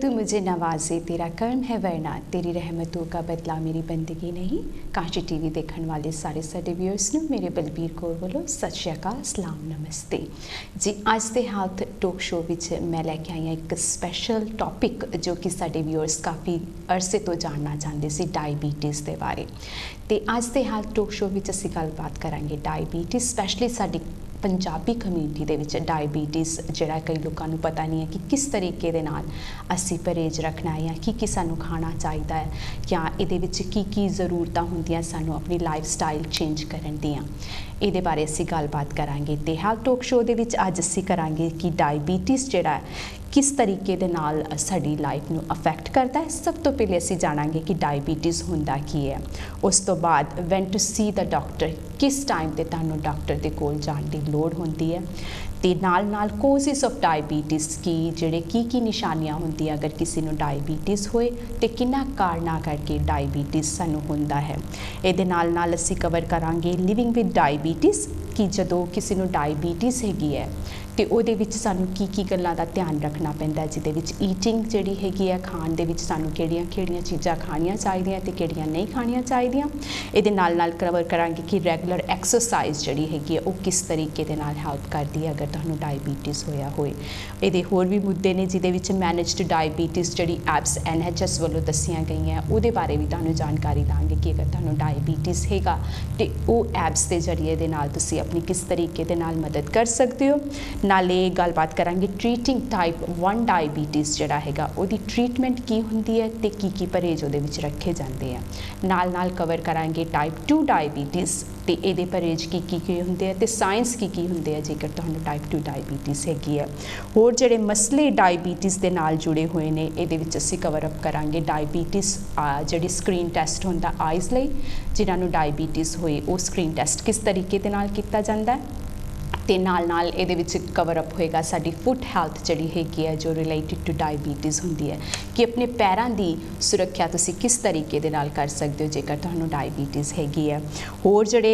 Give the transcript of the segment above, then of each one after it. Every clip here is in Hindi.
तू मुझे नवाजे तेरा कर्म है वरना तेरी रहमतों का बदला मेरी बंदगी नहीं। काशी टीवी देखने वाले सारे साडे व्यूअर्स ਨੂੰ ਮੇਰੇ ਬਲਬੀਰ ਕੌਰ ਵੱਲੋਂ ਸਤਿ ਸ਼੍ਰੀ ਅਕਾਲ, ਸਲਾਮ, ਨਮਸਤੇ ਜੀ। ਅੱਜ ਦੇ ਹੈਲਥ ਟੋਕ ਸ਼ੋ ਵਿੱਚ ਮੈਂ ਲੈ ਕੇ ਆਈ ਹਾਂ ਇੱਕ ਸਪੈਸ਼ਲ ਟੌਪਿਕ ਜੋ ਕਿ ਸਾਡੇ व्यूअर्स ਕਾਫੀ ਅਰਸੇ ਤੋਂ ਜਾਣਨਾ ਚਾਹੁੰਦੇ ਸੀ, ਡਾਇਬੀਟੀਜ਼ ਦੇ ਬਾਰੇ। ਤੇ ਅੱਜ ਦੇ ਹੈਲਥ ਟੋਕ ਸ਼ੋ ਵਿੱਚ ਅਸੀਂ ਗੱਲਬਾਤ ਕਰਾਂਗੇ ਡਾਇਬੀਟੀਜ਼, ਸਪੈਸ਼ਲੀ ਸਾਡੀ पंजाबी कम्यूनिटी दे विच डायबीटीज़ जिहड़ा कई लोगों को पता नहीं है कि किस तरीके दे नाल असी परहेज रखना है या की सानू खाना चाहिए है या इहदे विच की ज़रूरतां होंदियां सानू अपनी लाइफ स्टाइल चेंज करन दियां। इहदे बारे असी गलबात करांगे। ते हेल्थ टॉक शो दे विच अज असी करांगे कि डायबीटीज़ जिहड़ा किस तरीके दे नाल साडी लाइफ नू अफेक्ट करता है। सब तो पहले असी जानांगे कि डायबीटीज़ हुंदा की है, उस तो बाद when to see the doctor, किस टाइम ते तुहानू डॉक्टर दे कोल जाण दी लोड़ होंदी है। ते नाल नाल कोजिस ऑफ डायबीटीज़ की जिहड़े की निशानियां होंदियां अगर किसी नू डायबीटीज़ होए ते किन्ना कारणा करके डायबीटीज़ सानू हुंदा है। इहदे नाल नाल असी कवर करांगे लिविंग विद डायबीटीज़ कि जदों किसी नू डायबीटीज़ हैगी है तो उहदे विच सानू की गल्लां दा ध्यान रखना पैंदा है, जिहदे विच ईटिंग जिहड़ी हैगी है, खाण दे विच सानू किहड़ियां चीज़ां खाणियां चाहिदियां ते किहड़ियां नहीं खाणियां चाहिदियां। इहदे नाल नाल कवर करांगे कि रैगूलर एक्सरसाइज जिहड़ी हैगी है वो किस तरीके दे नाल हैल्प करदी है अगर तुहानू डायबीटीज़ होया होए। इहदे होर भी मुद्दे ने जिहदे विच मैनेज्ड डायबीटीज़ जिहड़ी एप्स NHS ਵੱਲੋਂ दस्सियां गईयां ਉਹਦੇ बारे भी तुहानू जानकारी दांगे कि अगर तुहानू डायबीटीज़ हैगा तो वो एप्स के जरिए दे नाल तुसीं अपनी किस तरीके दे नाल मदद कर सकते हो। नाले गलबात करांगे ट्रीटिंग टाइप 1 डायबीटीज़ जिहड़ा हैगा उहदी ट्रीटमेंट की हुंदी है ते की परहेज उहदे विच रखे जाते हैं। नाल नाल कवर करांगे टाइप 2 डायबीटीज़ ते इहदे परहेज की हुंदे हैं ते साइंस की हुंदे हैं जेकर तुहानू टाइप 2 डायबीटीज़ हैगी है। होर जिहड़े मसले डायबीटीज़ दे नाल जुड़े हुए ने इहदे विच असीं कवर अप करांगे डायबीटीज़ जिहड़ी स्क्रीन टैसट हुंदा आइज़ लई, जिन्हां नू डायबीटीज़ होए वो स्क्रीन टैसट किस तरीके दे नाल कीता जांदा है। ते नाल नाल इहदे विच कवर अप होएगा साडी फुट हैल्थ जिहड़ी हैगी है जो रिलेटिड टू डायबीटीज़ हुंदी है कि अपने पैरां दी सुरक्षा तुसीं किस तरीके दे नाल कर सकदे हो जेकर तुहानू डायबीटीज़ हैगी है। होर जिहड़े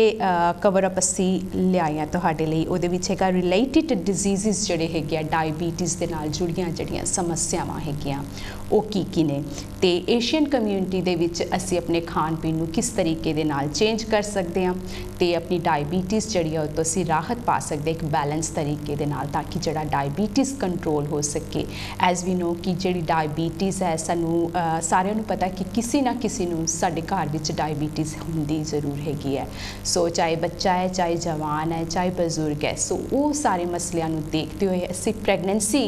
कवर अप असीं लिआए आ तुहाडे लई उहदे विच हैगा रिलेटिड डिजीज़ जिहड़े हैगे आ डायबीटीज़ दे नाल जुड़ियां जिहड़ियां समस्यावां हैगियां वो की ने ते एशियन कम्यूनिटी दे विच असीं अपने खाण पीण नू किस तरीके दे नाल चेंज कर सकदे हां ते अपनी डायबीटीज़ जिहड़ी है तो असीं राहत पा सकदे एक बैलेंस तरीके दे नाल ताकि जिहड़ा डायबीटीज़ कंट्रोल हो सके। एज वी नो कि जिहड़ी डायबीटीज़ है सानू सारिਆਂ ਨੂੰ पता कि किसी ना किसी ਨੂੰ ਸਾਡੇ ਘਰ ਵਿੱਚ डायबीटीज़ ਹੁੰਦੀ ਜ਼ਰੂਰ ਹੈਗੀ ਹੈ। सो चाहे बच्चा है, चाहे जवान है, चाहे बजुर्ग है, सो वो सारे मसलिਆਂ ਨੂੰ देखते हुए ਅਸੀਂ ਪ੍ਰੈਗਨੈਂਸੀ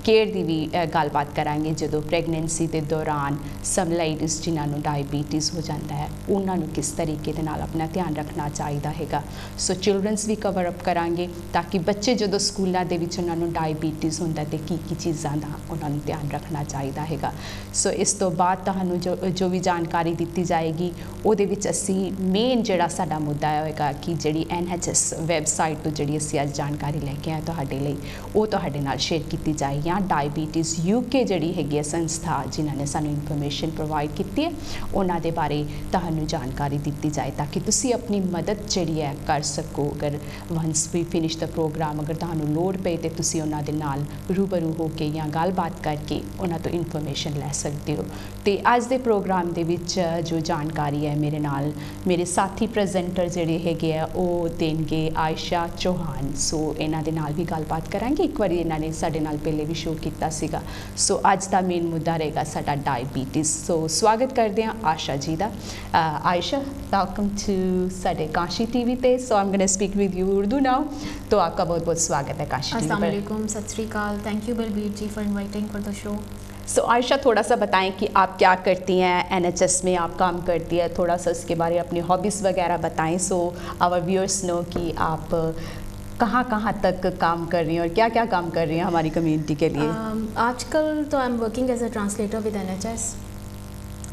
केयर ਦੀ ਵੀ ਗੱਲਬਾਤ ਕਰਾਂਗੇ। ਜਦੋਂ ਪ੍ਰੈਗਨੈਂਸੀ ਦੇ ਦੌਰਾਨ ਸਮ ਲੇਡੀਜ਼ ਜਿਨ੍ਹਾਂ ਨੂੰ डायबीटीज़ हो जाता है ਉਹਨਾਂ ਨੂੰ किस तरीके ਦੇ ਨਾਲ ਆਪਣਾ ਧਿਆਨ ਰੱਖਣਾ ਚਾਹੀਦਾ ਹੈਗਾ। सो चिल्ड्रनस भी कवर अप करांगे ताकि बच्चे जो स्कूलों के उन्होंने डायबीटीज़ होंदा ते की चीज़ों का उन्होंने ध्यान रखना चाहिए हैगा। सो इस तो बाद तुहानू जो भी जानकारी दी जाएगी उहदे विच असी मेन जिहड़ा साडा मुद्दा होएगा कि जिहड़ी NHS वैबसाइट तो जिहड़ी असी अज जानकारी लैके आए तुहाडे लई वो तुहाडे नाल शेयर की जाए या डायबीटीज़ UK जिहड़ी हैगी है संस्था जिन्होंने सानू इनफॉर्मेशन प्रोवाइड की है उन्हां दे बारे तुहानू जानकारी दी जाए ताकि तुसी अपनी मदद जिहड़ी है कर सको। अगर वंस भी फिनिश द प्रोग्राम अगर तुहानू लोड़ पे तो तुसी उन्हां दे नाल रूबरू हो के या गलबात करके उन्हां तो इनफॉर्मेशन लै सकते हो। तो अज दे प्रोग्राम दे विच जो जानकारी है मेरे नाल मेरे साथी प्रेजेंटर जिहड़े हैगे आ वो देणगे आयशा चौहान। सो इन्हां दे नाल भी गलबात करांगे। एक बार इन्हां ने साडे नाल पहले भी शो कीता सीगा। सो अज दा मेन मुद्दा रहेगा साडा डायबीटीज़। सो स्वागत करते हैं आशा जी दा। आयशा, वेलकम टू साडे काशी टीवी ते। So I am gonna speak with you Urdu now. तो आपका बहुत बहुत स्वागत है काशी टीवी पर। अस्सलाम वालेकुम, सत श्री अकाल। Thank you Balbir ji for inviting for the show. So Ayesha, थोड़ा सा बताएं कि आप क्या करती हैं, NHS में आप काम करती है, थोड़ा सा उसके बारे में अपनी हॉबीज़ वगैरह बताएं। सो आवर व्यूअर्स नो कि आप कहाँ कहाँ तक काम कर रही हैं और क्या क्या काम कर रही हैं हमारी कम्युनिटी के लिए। आजकल तो I am working as a translator with NHS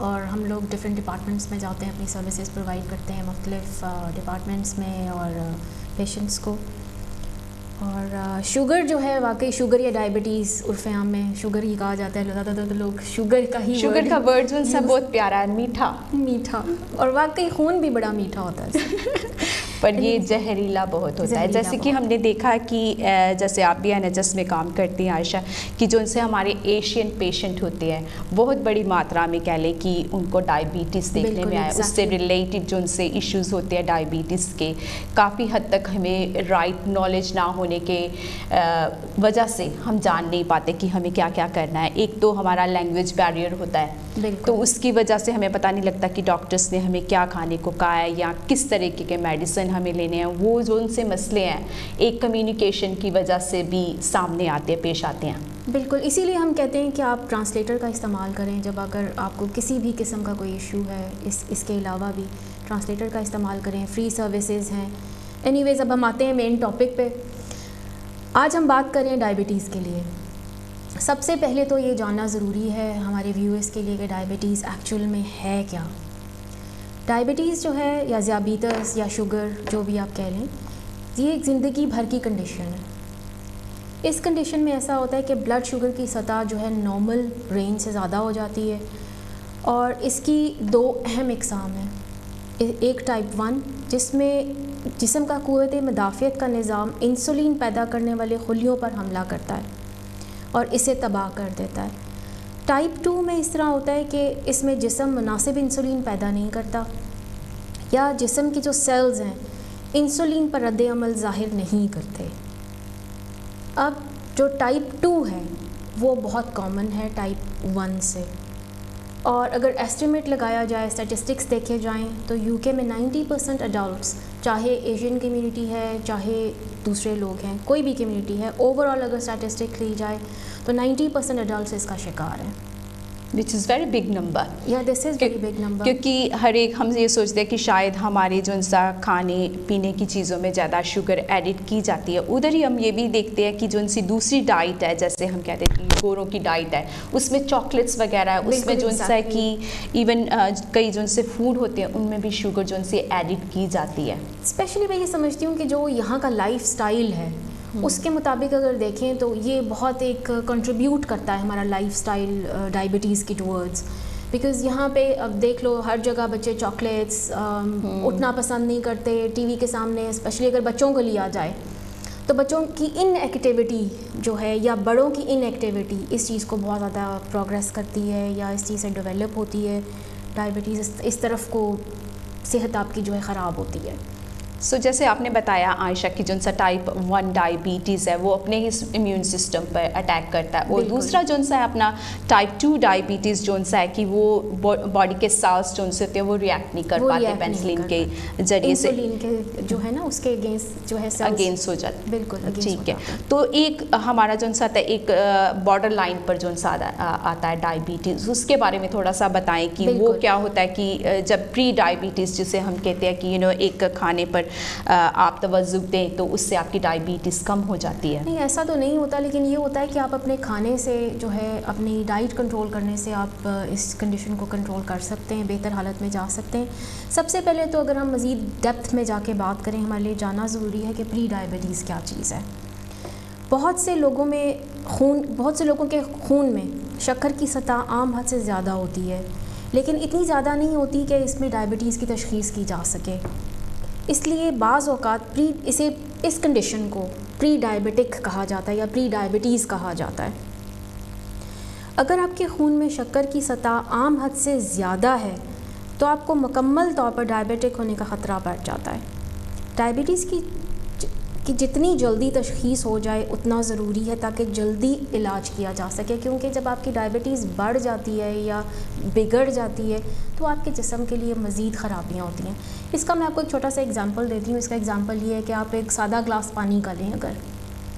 और हम लोग डिफरेंट डिपार्टमेंट्स में जाते हैं, अपनी सर्विसेज प्रोवाइड करते हैं मुख्तलिफ डिपार्टमेंट्स में और पेशेंट्स को। और शुगर जो है वाकई शुगर या डायबिटीज़ उर्फ़े आम में शुगर ही कहा जाता है, ज़्यादातर तो लोग शुगर का ही शुगर का वर्ड जो है बहुत प्यारा है, मीठा मीठा, और वाकई खून भी बड़ा मीठा होता है। पर ये जहरीला बहुत होता है। जैसे कि हमने देखा कि जैसे आप भी NHS में काम करती हैं आयशा, कि जो उनसे हमारे एशियन पेशेंट होते हैं बहुत बड़ी मात्रा में कह लें कि उनको डायबिटीज़ देखने में आया, उससे रिलेटेड जो उनसे इश्यूज़ होते हैं डायबिटीज़ के, काफ़ी हद तक हमें राइट नॉलेज ना होने के वजह से हम जान नहीं पाते कि हमें क्या क्या करना है। एक तो हमारा लैंग्वेज बैरियर होता है, तो उसकी वजह से हमें पता नहीं लगता कि डॉक्टर्स ने हमें क्या खाने को कहा है या किस तरीके के मेडिसिन हमें लेने हैं। वो जो उनसे मसले हैं एक कम्युनिकेशन की वजह से भी सामने आते हैं, पेश आते हैं। बिल्कुल, इसीलिए हम कहते हैं कि आप ट्रांसलेटर का इस्तेमाल करें जब अगर आपको किसी भी किस्म का कोई इशू है। इसके अलावा भी ट्रांसलेटर का इस्तेमाल करें, फ्री सर्विसेज हैं। एनीवेज, अब हम आते हैं मेन टॉपिक पे। आज हम बात करें डायबिटीज़ के लिए। सबसे पहले तो ये जानना ज़रूरी है हमारे व्यूअर्स के लिए कि डायबिटीज़ एक्चुअल में है क्या। डायबिटीज़ जो है, या ज़ियाबीतस या शुगर, जो भी आप कह लें, ये एक ज़िंदगी भर की कंडीशन है। इस कंडीशन में ऐसा होता है कि ब्लड शुगर की सतह जो है नॉर्मल रेंज से ज़्यादा हो जाती है, और इसकी दो अहम इकसाम हैं। एक टाइप 1 जिसमें जिस्म का क़ुव्वत मुदाफ़ियत का निज़ाम इंसुलिन पैदा करने वाले खुलियों पर हमला करता है और इसे तबाह कर देता है। टाइप 2 में इस तरह होता है कि इसमें जिस्म मुनासिब इंसुलिन पैदा नहीं करता, या जिस्म की जो सेल्स हैं इंसुलिन पर रद्द अमल ज़ाहिर नहीं करते। अब जो टाइप 2 है वो बहुत कॉमन है टाइप 1 से, और अगर एस्टिमेट लगाया जाए, स्टैटिस्टिक्स देखे जाएं, तो यूके में 90% अडल्ट्स, चाहे एशियन कम्युनिटी है चाहे दूसरे लोग हैं, कोई भी कम्युनिटी है, ओवरऑल अगर स्टैटिस्टिक ली जाए तो 90% अडल्ट्स इसका शिकार हैं। Which is very big number. या this is very big number, क्योंकि हर एक हम ये सोचते हैं कि शायद हमारे जो सा खाने पीने की चीज़ों में ज़्यादा शुगर एडिट की जाती है। उधर ही हम ये भी देखते हैं कि जो उनसी दूसरी डाइट है, जैसे हम कहते हैं कि गोरों की डाइट है, उसमें चॉकलेट्स वगैरह है, उसमें जो सा है कि इवन कई जो से फूड होते हैं उनमें भी शुगर जो से एडिट की जाती है। स्पेशली मैं ये समझती हूँ कि जो यहाँ का लाइफ स्टाइल है उसके मुताबिक अगर देखें तो ये बहुत एक कंट्रीब्यूट करता है हमारा लाइफस्टाइल डायबिटीज़ की टूवर्ड्स। बिकॉज़ यहाँ पे अब देख लो हर जगह बच्चे चॉकलेट्स उठना पसंद नहीं करते टीवी के सामने। स्पेशली अगर बच्चों को लिया जाए तो बच्चों की इनएक्टिविटी जो है या बड़ों की इनएक्टिविटी इस चीज़ को बहुत ज़्यादा प्रोग्रेस करती है या इस चीज़ से डेवलप होती है। डायबिटीज़ इस तरफ को सेहत आपकी जो है ख़राब होती है। सो जैसे आपने बताया आयशा की जो सा टाइप 1 डायबिटीज़ है वो अपने ही इम्यून सिस्टम पर अटैक करता है, और दूसरा जो सा है अपना टाइप 2 डायबिटीज़ जो सा है कि वो बॉडी के सेल्स जो से होते हैं वो रिएक्ट नहीं कर पाते पेनिसिलिन के जरिए से, इंसुलिन के जो है ना उसके अगेंस्ट जो है अगेंस्ट हो जाते। बिल्कुल ठीक है। तो एक हमारा जो सा आता है एक बॉर्डर लाइन पर जो सा आता है डायबिटीज़, उसके बारे में थोड़ा सा बताएं कि वो क्या होता है कि जब प्री डायबिटीज़ जिसे हम कहते हैं कि एक खाने पर आप तवज्जो दें तो उससे आपकी डायबिटीज़ कम हो जाती है। नहीं, ऐसा तो नहीं होता, लेकिन ये होता है कि आप अपने खाने से जो है अपनी डाइट कंट्रोल करने से आप इस कंडीशन को कंट्रोल कर सकते हैं, बेहतर हालत में जा सकते हैं। सबसे पहले तो अगर हम मज़ीद डेप्थ में जाके बात करें, हमारे लिए जानना ज़रूरी है कि प्री डायबिटीज़ क्या चीज़ है। बहुत से लोगों के खून में शक्कर की सतह आम हद से ज़्यादा होती है, लेकिन इतनी ज़्यादा नहीं होती कि इसमें डायबिटीज़ की तशख़ीस की जा सके। इसलिए बाज़ औक़ात इस कंडीशन को प्री डायबिटिक कहा जाता है या प्री डायबिटीज़ कहा जाता है। अगर आपके खून में शक्कर की सतह आम हद से ज़्यादा है तो आपको मुकम्मल तौर पर डायबिटिक होने का ख़तरा बढ़ जाता है। डायबिटीज़ की जितनी जल्दी तशख़ीस हो जाए उतना ज़रूरी है ताकि जल्दी इलाज किया जा सके, क्योंकि जब आपकी डायबिटीज़ बढ़ जाती है या बिगड़ जाती है तो आपके जिस्म के लिए मज़ीद ख़राबियाँ होती हैं। इसका मैं आपको एक छोटा सा एग्ज़ाम्पल देती हूँ। इसका एग्ज़ाम्पल ये है कि आप एक सादा ग्लास पानी का लें, अगर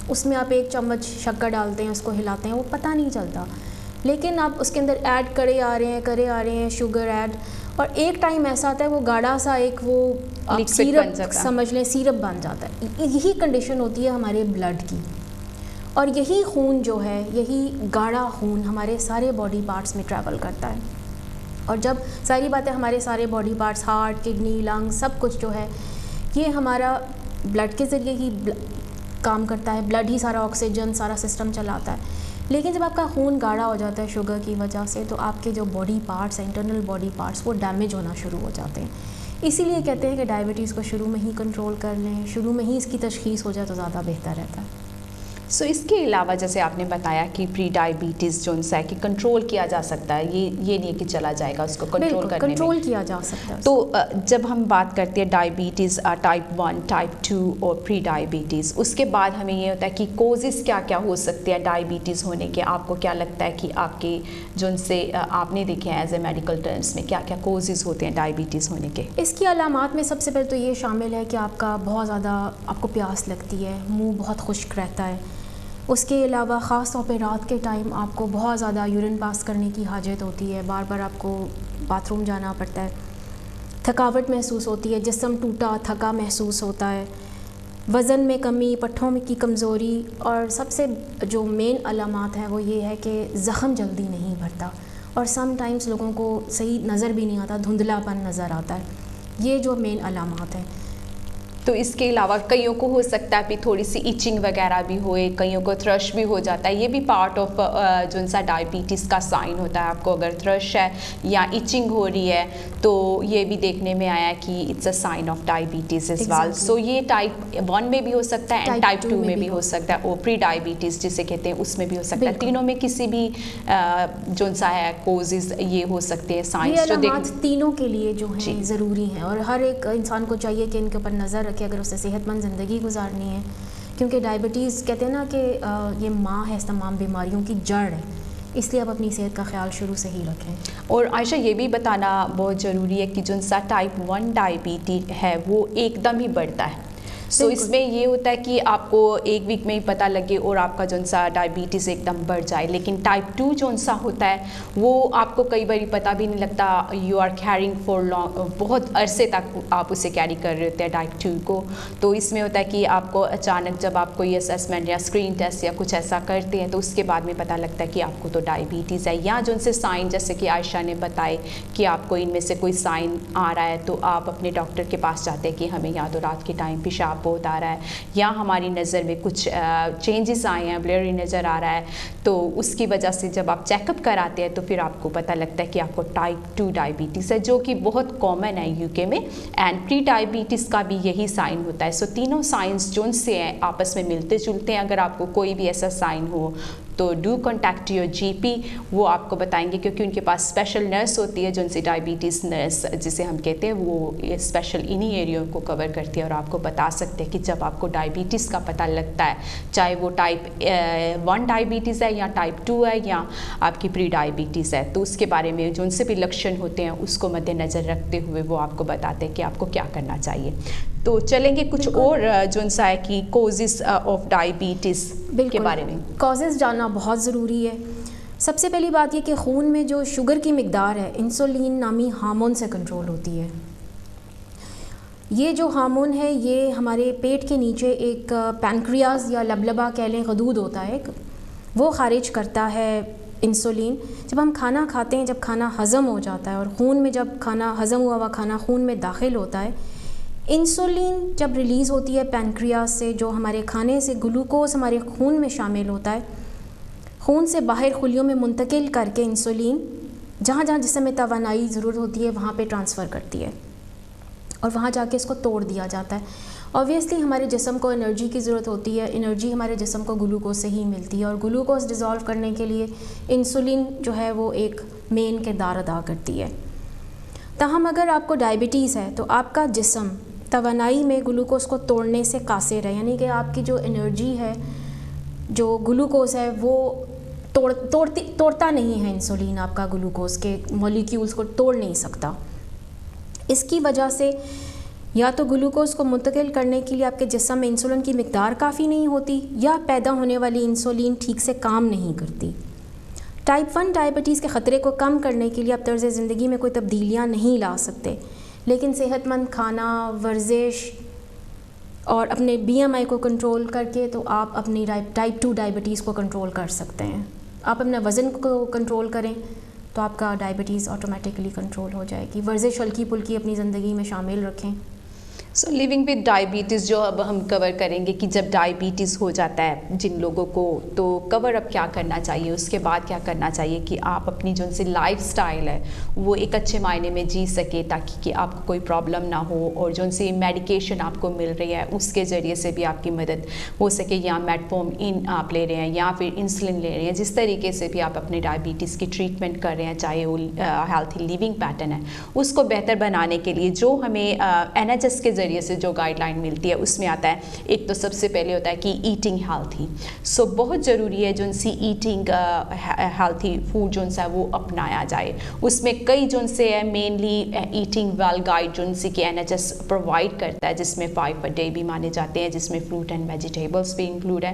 उसमें आप 1 चम्मच शक्कर डालते हैं, उसको हिलाते हैं, वो पता नहीं चलता, लेकिन आप उसके अंदर ऐड करे आ रहे हैं शुगर ऐड, और एक टाइम ऐसा आता है वो गाढ़ा सा एक वो सिरप समझ लें, सिरप बन जाता है। यही कंडीशन होती है हमारे ब्लड की, और यही खून जो है, यही गाढ़ा खून हमारे सारे बॉडी पार्ट्स में ट्रैवल करता है। और जब सारी बातें हमारे सारे body parts, heart, kidney, lung, सब कुछ जो है ये हमारा ब्लड के ज़रिए ही काम करता है। ब्लड ही सारा ऑक्सीजन, सारा सिस्टम चलाता है। लेकिन जब आपका खून गाढ़ा हो जाता है शुगर की वजह से, तो आपके जो बॉडी पार्ट्स हैं, इंटरनल बॉडी पार्ट्स, वो डैमेज होना शुरू हो जाते हैं। इसीलिए कहते हैं कि डायबिटीज़ को शुरू में ही कंट्रोल कर लें, शुरू में ही इसकी तशख़ीस हो जाए तो ज़्यादा बेहतर रहता है। सो इसके अलावा जैसे आपने बताया कि प्री डायबिटीज़ जो है कि कंट्रोल किया जा सकता है, ये नहीं है कि चला जाएगा, उसको कंट्रोल करने में कंट्रोल किया जा सकता है। तो जब हम बात करते हैं डायबिटीज़ टाइप 1, टाइप 2 और प्री डायबिटीज़, उसके बाद हमें ये होता है कि कोजेज़ क्या क्या हो सकते हैं डायबिटीज़ होने के। आपको क्या लगता है कि आपके जो उनसे आपने देखे हैं एज ए मेडिकल टर्म्स में क्या क्या कोजेज़ होते हैं डायबिटीज़ होने के? इसकी अलामात में सबसे पहले तो ये शामिल है कि आपका बहुत ज़्यादा आपको प्यास लगती है, मुंह बहुत खुश्क रहता है। उसके अलावा ख़ास तौर पे रात के टाइम आपको बहुत ज़्यादा यूरिन पास करने की हाजत होती है, बार बार आपको बाथरूम जाना पड़ता है, थकावट महसूस होती है, जिस्म टूटा थका महसूस होता है, वज़न में कमी, पट्ठों में की कमज़ोरी, और सबसे जो मेन अलामात है वो ये है कि ज़ख़म जल्दी नहीं भरता और समटाइम्स लोगों को सही नज़र भी नहीं आता, धुंधलापन नज़र आता है। ये जो मेन अलामात हैं। तो इसके अलावा कईयों को हो सकता है कि थोड़ी सी इचिंग वगैरह भी होए, कईयों को थ्रश भी हो जाता है। ये भी पार्ट ऑफ जो सा डायबिटीज़ का साइन होता है। आपको अगर थ्रश है या इचिंग हो रही है तो ये भी देखने में आया कि it's a sign of diabetes is well. So ये टाइप 1 में भी हो सकता है एंड टाइप 2 में भी हो सकता है, और प्री डायबिटीज़ जिसे कहते हैं उसमें भी हो सकता है। तीनों में किसी भी जो सा है कोजेज़ ये हो सकते हैं, साइंस जो तीनों के लिए जो है ज़रूरी हैं, और हर एक इंसान को चाहिए कि इनके ऊपर नज़र कि अगर उसे सेहतमंद ज़िंदगी गुजारनी है, क्योंकि डायबिटीज़ कहते हैं ना कि ये माँ है तमाम बीमारियों की जड़ है, इसलिए आप अपनी सेहत का ख्याल शुरू से ही रखें। और आयशा ये भी बताना बहुत ज़रूरी है कि जो सा टाइप 1 डायबिटीज़ है वो एकदम ही बढ़ता है। सो इसमें ये होता है कि आपको एक वीक में ही पता लगे और आपका जो सा डायबिटीज़ एकदम बढ़ जाए। लेकिन टाइप 2 जो सा होता है वो आपको कई बार पता भी नहीं लगता, you are carrying for long, बहुत अरसे तक आप उसे कैरी कर रहे होते हैं टाइप 2 को। तो इसमें होता है कि आपको अचानक जब आप कोई असेसमेंट या स्क्रीन टेस्ट या कुछ ऐसा करते हैं तो उसके बाद में पता लगता है कि आपको तो डायबिटीज़ है। या जो उनसे साइन जैसे कि आयशा ने बताए कि आपको इनमें से कोई साइन आ रहा है तो आप अपने डॉक्टर के पास जाते हैं कि हमें या तो रात के टाइम पेशाब बहुत आ रहा है या हमारी नज़र में कुछ चेंजेस आए हैं, ब्लरी नज़र आ रहा है, तो उसकी वजह से जब आप चेकअप कराते हैं तो फिर आपको पता लगता है कि आपको टाइप 2 डायबिटीज़ है, जो कि बहुत कॉमन है यूके में। एंड प्री डायबिटीज़ का भी यही साइन होता है। सो तीनों साइंस जो से हैं आपस में मिलते जुलते हैं। अगर आपको कोई भी ऐसा साइन हो तो डू कॉन्टैक्ट योर जीपी, वो आपको बताएंगे, क्योंकि उनके पास स्पेशल नर्स होती है जो उनसे डायबिटीज़ नर्स जिसे हम कहते हैं, वो स्पेशल इन्हीं एरियो को कवर करती है और आपको बता सकते हैं कि जब आपको डायबिटीज़ का पता लगता है, चाहे वो टाइप 1 डायबिटीज़ है या टाइप 2 है या आपकी प्री डायबिटीज़ है, तो उसके बारे में जो उनसे भी लक्षण होते हैं उसको मद्देनज़र रखते हुए वो आपको बताते हैं कि आपको क्या करना चाहिए। तो चलेंगे कुछ और जो सा है कि कोजेज़ ऑफ डायबिटीज़ के बारे में। कॉजेज़ जानना बहुत ज़रूरी है। सबसे पहली बात ये कि खून में जो शुगर की मिकदार है इंसुलिन नामी हार्मोन से कंट्रोल होती है। ये जो हार्मोन है ये हमारे पेट के नीचे एक पैनक्रियाज या लबलबा कह लें, गदूद होता है एक, वो खारिज करता है इंसुलिन। जब हम खाना खाते हैं, जब खाना हज़म हो जाता है और खून में जब खाना हज़म हुआ खाना खून में दाखिल होता है, इंसुलिन जब रिलीज़ होती है पैनक्रियाज से, जो हमारे खाने से ग्लूकोज हमारे खून में शामिल होता है, खून से बाहर खुलियों में मुंतकिल करके इंसुलिन जहाँ जहाँ जिस्म में तवानाई ज़रूरत होती है वहाँ पे ट्रांसफ़र करती है और वहाँ जाके इसको तोड़ दिया जाता है। ऑब्वियसली हमारे जिस्म को एनर्जी की ज़रूरत होती है, एनर्जी हमारे जिस्म को ग्लूकोज से ही मिलती है और ग्लूकोज डिज़ोल्व करने के लिए इंसुलिन जो है वो एक मेन किरदार अदा करती है। ताहम अगर आपको डायबिटीज़ है तो आपका जिस्म तवानाई में ग्लूकोज को तोड़ने से कासिर है, यानी कि आपकी जो एनर्जी है, जो ग्लूकोज है वो तोड़ता नहीं है। इंसुलिन आपका ग्लूकोज के मॉलिक्यूल्स को तोड़ नहीं सकता। इसकी वजह से या तो ग्लूकोज को मुंतकिल करने के लिए आपके जिस्म में इंसुलिन की मिकदार काफ़ी नहीं होती या पैदा होने वाली इंसुलिन ठीक से काम नहीं करती। टाइप 1 डायबिटीज़ के ख़तरे को कम करने के लिए आप तर्ज़ ज़िंदगी में कोई तब्दीलियाँ नहीं ला सकते, लेकिन सेहतमंद खाना, वर्जिश और अपने BMI को कंट्रोल करके तो आप अपनी टाइप 2 डायबिटीज़ को कंट्रोल कर सकते हैं। आप अपने वज़न को कंट्रोल करें तो आपका डायबिटीज़ ऑटोमेटिकली कंट्रोल हो जाएगी। वर्जिश हल्की फुल्की अपनी ज़िंदगी में शामिल रखें। सो लिविंग विद डायबिटीज़ जो अब हम कवर करेंगे कि जब डायबिटीज़ हो जाता है जिन लोगों को, तो कवर अप क्या करना चाहिए, उसके बाद क्या करना चाहिए कि आप अपनी जो सी लाइफस्टाइल है वो एक अच्छे मायने में जी सके, ताकि कि आपको कोई प्रॉब्लम ना हो, और जो सी मेडिकेशन आपको मिल रही है उसके ज़रिए से भी आपकी मदद हो सके, या मेटफॉर्मिन आप ले रहे हैं या फिर इंसुलिन ले रहे हैं, जिस तरीके से भी आप अपने डायबिटीज़ की ट्रीटमेंट कर रहे हैं, चाहे वो हेल्थी लिविंग पैटर्न है, उसको बेहतर बनाने के लिए जो हमें NHS के ज़रिए से जो गाइडलाइन मिलती है उसमें आता है, एक तो सबसे पहले होता है कि ईटिंग हेल्थी। सो बहुत ज़रूरी है जो सी ईटिंग हेल्थी फूड जो सा वो अपनाया जाए। उसमें कई जो से है मेनली ईटिंग वेल गाइड जो सी कि NHS प्रोवाइड करता है, जिसमें 5 a day भी माने जाते हैं, जिसमें फ्रूट एंड वेजिटेबल्स भी इंक्लूड है।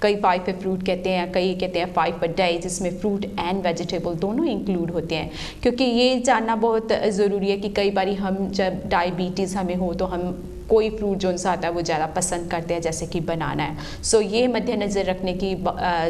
कई 5 a fruit कहते हैं, कई कहते हैं 5 a day, जिसमें फ्रूट एंड वेजिटेबल दोनों इंक्लूड होते हैं। क्योंकि ये जानना बहुत ज़रूरी है कि कई बार हम जब डायबिटीज़ हमें हो तो हम कोई फ्रूट जो सा आता है वो ज़्यादा पसंद करते हैं, जैसे कि बनाना है। सो ये मद्देनज़र रखने की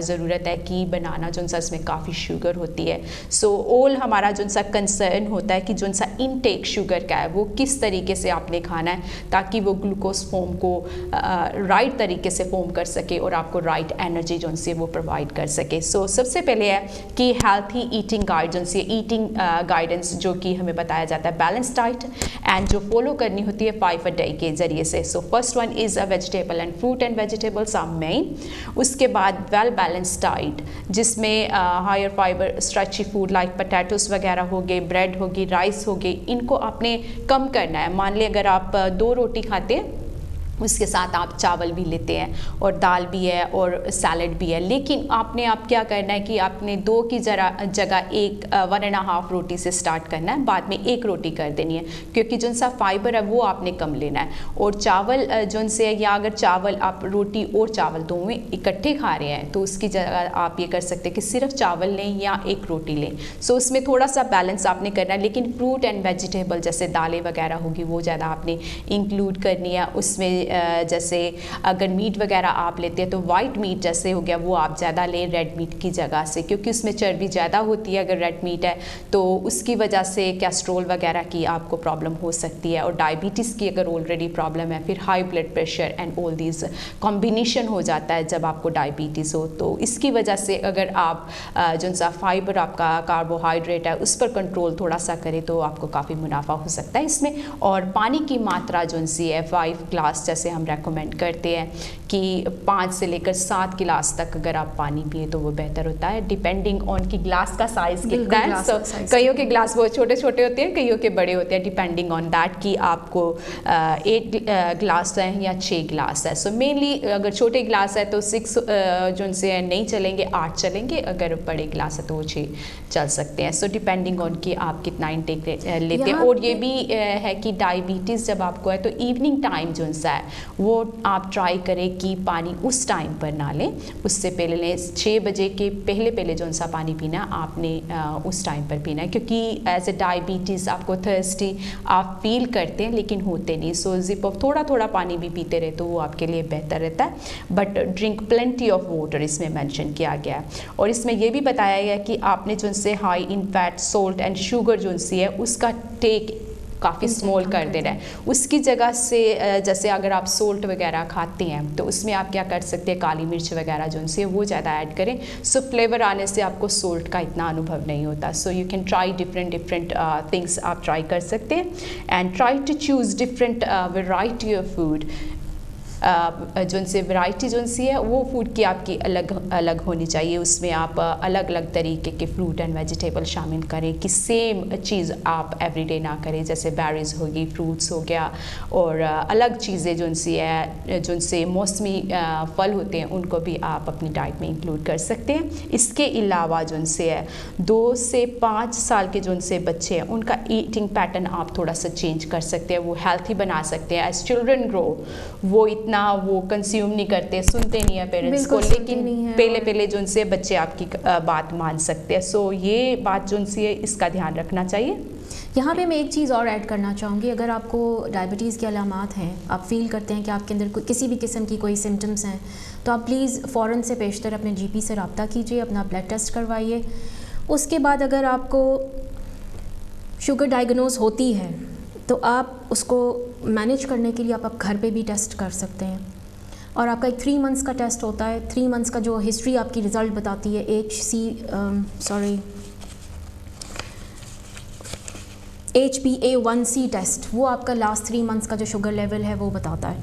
ज़रूरत है कि बनाना जो सा इसमें काफ़ी शुगर होती है। सो ऑल हमारा जो सा कंसर्न होता है कि जो सा इनटेक शुगर का है वो किस तरीके से आपने खाना है, ताकि वो ग्लूकोज फॉर्म को राइट तरीके से फॉर्म कर सके और आपको राइट एनर्जी जो से वो प्रोवाइड कर सके। सो सबसे पहले है कि हेल्थी ईटिंग गाइडेंस, ये ईटिंग गाइडेंस जो कि हमें बताया जाता है बैलेंस डाइट एंड जो फॉलो करनी होती है 5 a day के जरिए से। So first one is a vegetable and fruit and vegetables are main. उसके बाद वेल बैलेंस डाइट, जिसमें higher fibre starchy food like potatoes वगैरह हो गए, ब्रेड होगी, राइस हो गई, इनको आपने कम करना है। मान लें अगर आप 2 रोटी खाते हैं, उसके साथ आप चावल भी लेते हैं और दाल भी है और सैलड भी है, लेकिन आपने आप क्या करना है कि आपने 2 की जगह 1.5 रोटी से स्टार्ट करना है, बाद में 1 रोटी कर देनी है, क्योंकि जो सा फाइबर है वो आपने कम लेना है। और चावल जो से, या अगर चावल आप रोटी और चावल दोनों इकट्ठे खा रहे हैं तो उसकी जगह आप ये कर सकते हैं कि सिर्फ चावल लें या 1 रोटी लें। सो उसमें थोड़ा सा बैलेंस आपने करना है, लेकिन फ्रूट एंड वेजिटेबल जैसे दालें वगैरह होगी वो ज़्यादा आपने इंक्लूड करनी है। उसमें जैसे अगर मीट वगैरह आप लेते हैं तो वाइट मीट जैसे हो गया वो आप ज़्यादा लें रेड मीट की जगह से, क्योंकि उसमें चर्बी ज़्यादा होती है अगर रेड मीट है, तो उसकी वजह से कैस्ट्रोल वगैरह की आपको प्रॉब्लम हो सकती है। और डायबिटीज़ की अगर ऑलरेडी प्रॉब्लम है, फिर high blood pressure and all these combination हो जाता है जब आपको डायबिटीज़ हो। तो इसकी वजह से अगर आप जो सा फाइबर आपका कार्बोहाइड्रेट है उस पर कंट्रोल थोड़ा सा करें तो आपको काफ़ी मुनाफा हो सकता है इसमें। और पानी की मात्रा जो सी है 5 ग्लास जैसे हम रेकमेंड करते हैं कि 5 से लेकर 7 गिलास तक अगर आप पानी पिए तो वो बेहतर होता है, डिपेंडिंग ऑन कि ग्लास का साइज़ कितना है। सो कईयों के ग्लास वो छोटे छोटे होते हैं, कईयों के बड़े होते हैं, डिपेंडिंग ऑन दैट कि आपको 8 गिलास है या 6 गिलास है। सो मेनली अगर छोटे गिलास है तो 6 जो से नहीं चलेंगे, 8 चलेंगे, अगर बड़े गिलास है तो वो 6 चल सकते हैं। सो डिपेंडिंग ऑन कि आप कितना इंटेक लेते हैं। और ये भी है कि डायबिटीज़ जब आपको है तो इवनिंग टाइम जो सा है वो आप ट्राई करें कि पानी उस टाइम पर ना लें, उससे पहले लें। 6 बजे के पहले जो सा पानी पीना आपने उस टाइम पर पीना है, क्योंकि एज ए डायबिटीज़ आपको थर्स्टी आप फील करते हैं लेकिन होते नहीं। सो जिप ऑफ थोड़ा थोड़ा पानी भी पीते रहे तो वो आपके लिए बेहतर रहता है। But drink plenty of water इसमें मेंशन किया गया है। और इसमें यह भी बताया गया कि आपने जो से high in fat salt and sugar जो सी है उसका टेक काफ़ी स्मॉल कर देना है। उसकी जगह से जैसे अगर आप सोल्ट वगैरह खाते हैं तो उसमें आप क्या कर सकते हैं, काली मिर्च वगैरह जो से वो ज़्यादा ऐड करें। सो फ्लेवर आने से आपको सोल्ट का इतना अनुभव नहीं होता। So you can try different things आप ट्राई कर सकते हैं and try to choose different variety of food. जो से वैरायटी जो सी है वो फूड की आपकी अलग अलग होनी चाहिए। उसमें आप अलग अलग तरीके के फ्रूट एंड वेजिटेबल शामिल करें कि सेम चीज़ आप एवरीडे ना करें, जैसे बेरीज होगी, फ्रूट्स हो गया, और अलग चीज़ें जो सी है जो से मौसमी फल होते हैं उनको भी आप अपनी डाइट में इंक्लूड कर सकते हैं। इसके अलावा जो से है 2 से 5 साल के जो से बच्चे हैं उनका ईटिंग पैटर्न आप थोड़ा सा चेंज कर सकते हैं, वो हेल्थी बना सकते हैं। एज चिल्ड्रन ग्रो वो ना वो कंज्यूम नहीं करते, सुनते नहीं है पेरेंट्स को, लेकिन पहले जो से बच्चे आपकी बात मान सकते हैं। सो ये बात जो सी है इसका ध्यान रखना चाहिए। यहाँ पे मैं एक चीज़ और ऐड करना चाहूँगी, अगर आपको डायबिटीज़ की अलामात हैं, आप फील करते हैं कि आपके अंदर किसी भी किस्म की कोई सिम्टम्स हैं, तो आप प्लीज़ फ़ौरन से पेशतर अपने GP से रब्ता कीजिए, अपना ब्लड टेस्ट करवाइए। उसके बाद अगर आपको शुगर डायग्नोज होती है तो आप उसको मैनेज करने के लिए आप घर पे भी टेस्ट कर सकते हैं। और आपका एक 3 मंथ्स का टेस्ट होता है। 3 मंथ्स का जो हिस्ट्री आपकी रिज़ल्ट बताती है, HbA1c टेस्ट, वो आपका लास्ट 3 मंथ्स का जो शुगर लेवल है वो बताता है।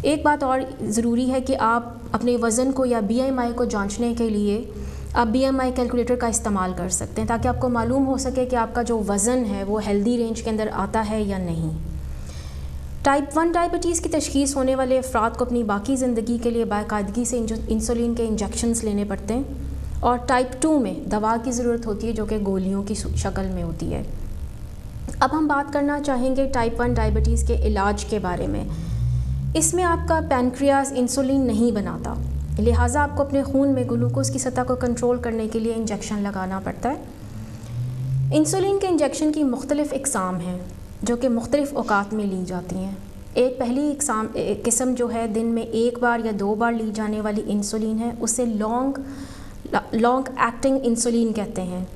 एक बात और ज़रूरी है कि आप अपने वज़न को या BMI को जांचने के लिए आप BMI कैलकुलेटर का इस्तेमाल कर सकते हैं, ताकि आपको मालूम हो सके कि आपका जो वज़न है वो हेल्दी रेंज के अंदर आता है या नहीं। टाइप 1 डायबिटीज़ की तशख़ीस होने वाले अफराद को अपनी बाकी ज़िंदगी के लिए बाकायदगी से इंसुलिन के इंजेक्शन्स लेने पड़ते हैं, और टाइप 2 में दवा की ज़रूरत होती है जो कि गोलियों की शक्ल में होती है। अब हम बात करना चाहेंगे टाइप 1 डायबिटीज़ के इलाज के बारे में। इसमें आपका पैनक्रियाज इंसुलिन नहीं बनाता, लिहाजा आपको अपने खून में ग्लूकोज की सतह को कंट्रोल करने के लिए इंजेक्शन लगाना पड़ता है। इंसुलिन के इंजेक्शन की मुख्तलिफ़ इक़साम हैं जो कि मुख्तलिफ़ औकात में ली जाती हैं। एक पहली किस्म जो है दिन में 1 बार या 2 बार ली जाने वाली इंसुलिन है, उसे लॉन्ग एक्टिंग इंसुलिन कहते हैं।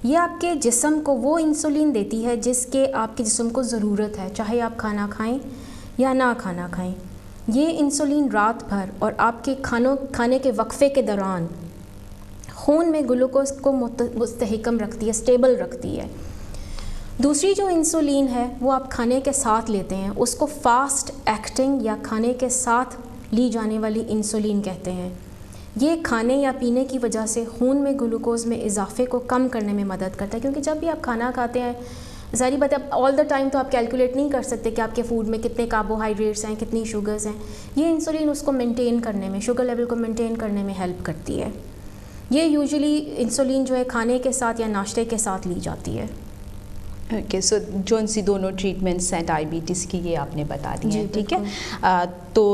ये आपके जिस्म को वो इंसुलिन देती है जिसके आपके जिस्म को ज़रूरत है, चाहे आप खाना खाएं या ना खाना खाएं। ये इंसुलिन रात भर और आपके खाने के वक्फे के दौरान खून में ग्लूकोज को मुस्तहकम रखती है, स्टेबल रखती है। दूसरी जो इंसुलिन है वो आप खाने के साथ लेते हैं, उसको फास्ट एक्टिंग या खाने के साथ ली जाने वाली इंसुलिन कहते हैं। ये खाने या पीने की वजह से खून में ग्लूकोज में इजाफे को कम करने में मदद करता है, क्योंकि जब भी आप खाना खाते हैं, ज़ाहिर बात है ऑल द टाइम तो आप कैलकुलेट नहीं कर सकते कि आपके फूड में कितने कार्बोहाइड्रेट्स हैं, कितनी शुगर्स हैं। ये इंसुलिन उसको मेंटेन करने में, शुगर लेवल को मेंटेन करने में हेल्प करती है। ये यूजुअली इंसुलिन जो है खाने के साथ या नाश्ते के साथ ली जाती है। ओके, सो जोन सी दोनों ट्रीटमेंट्स हैं डायबिटीज़ की, ये आपने बता दी हैं, ठीक है। तो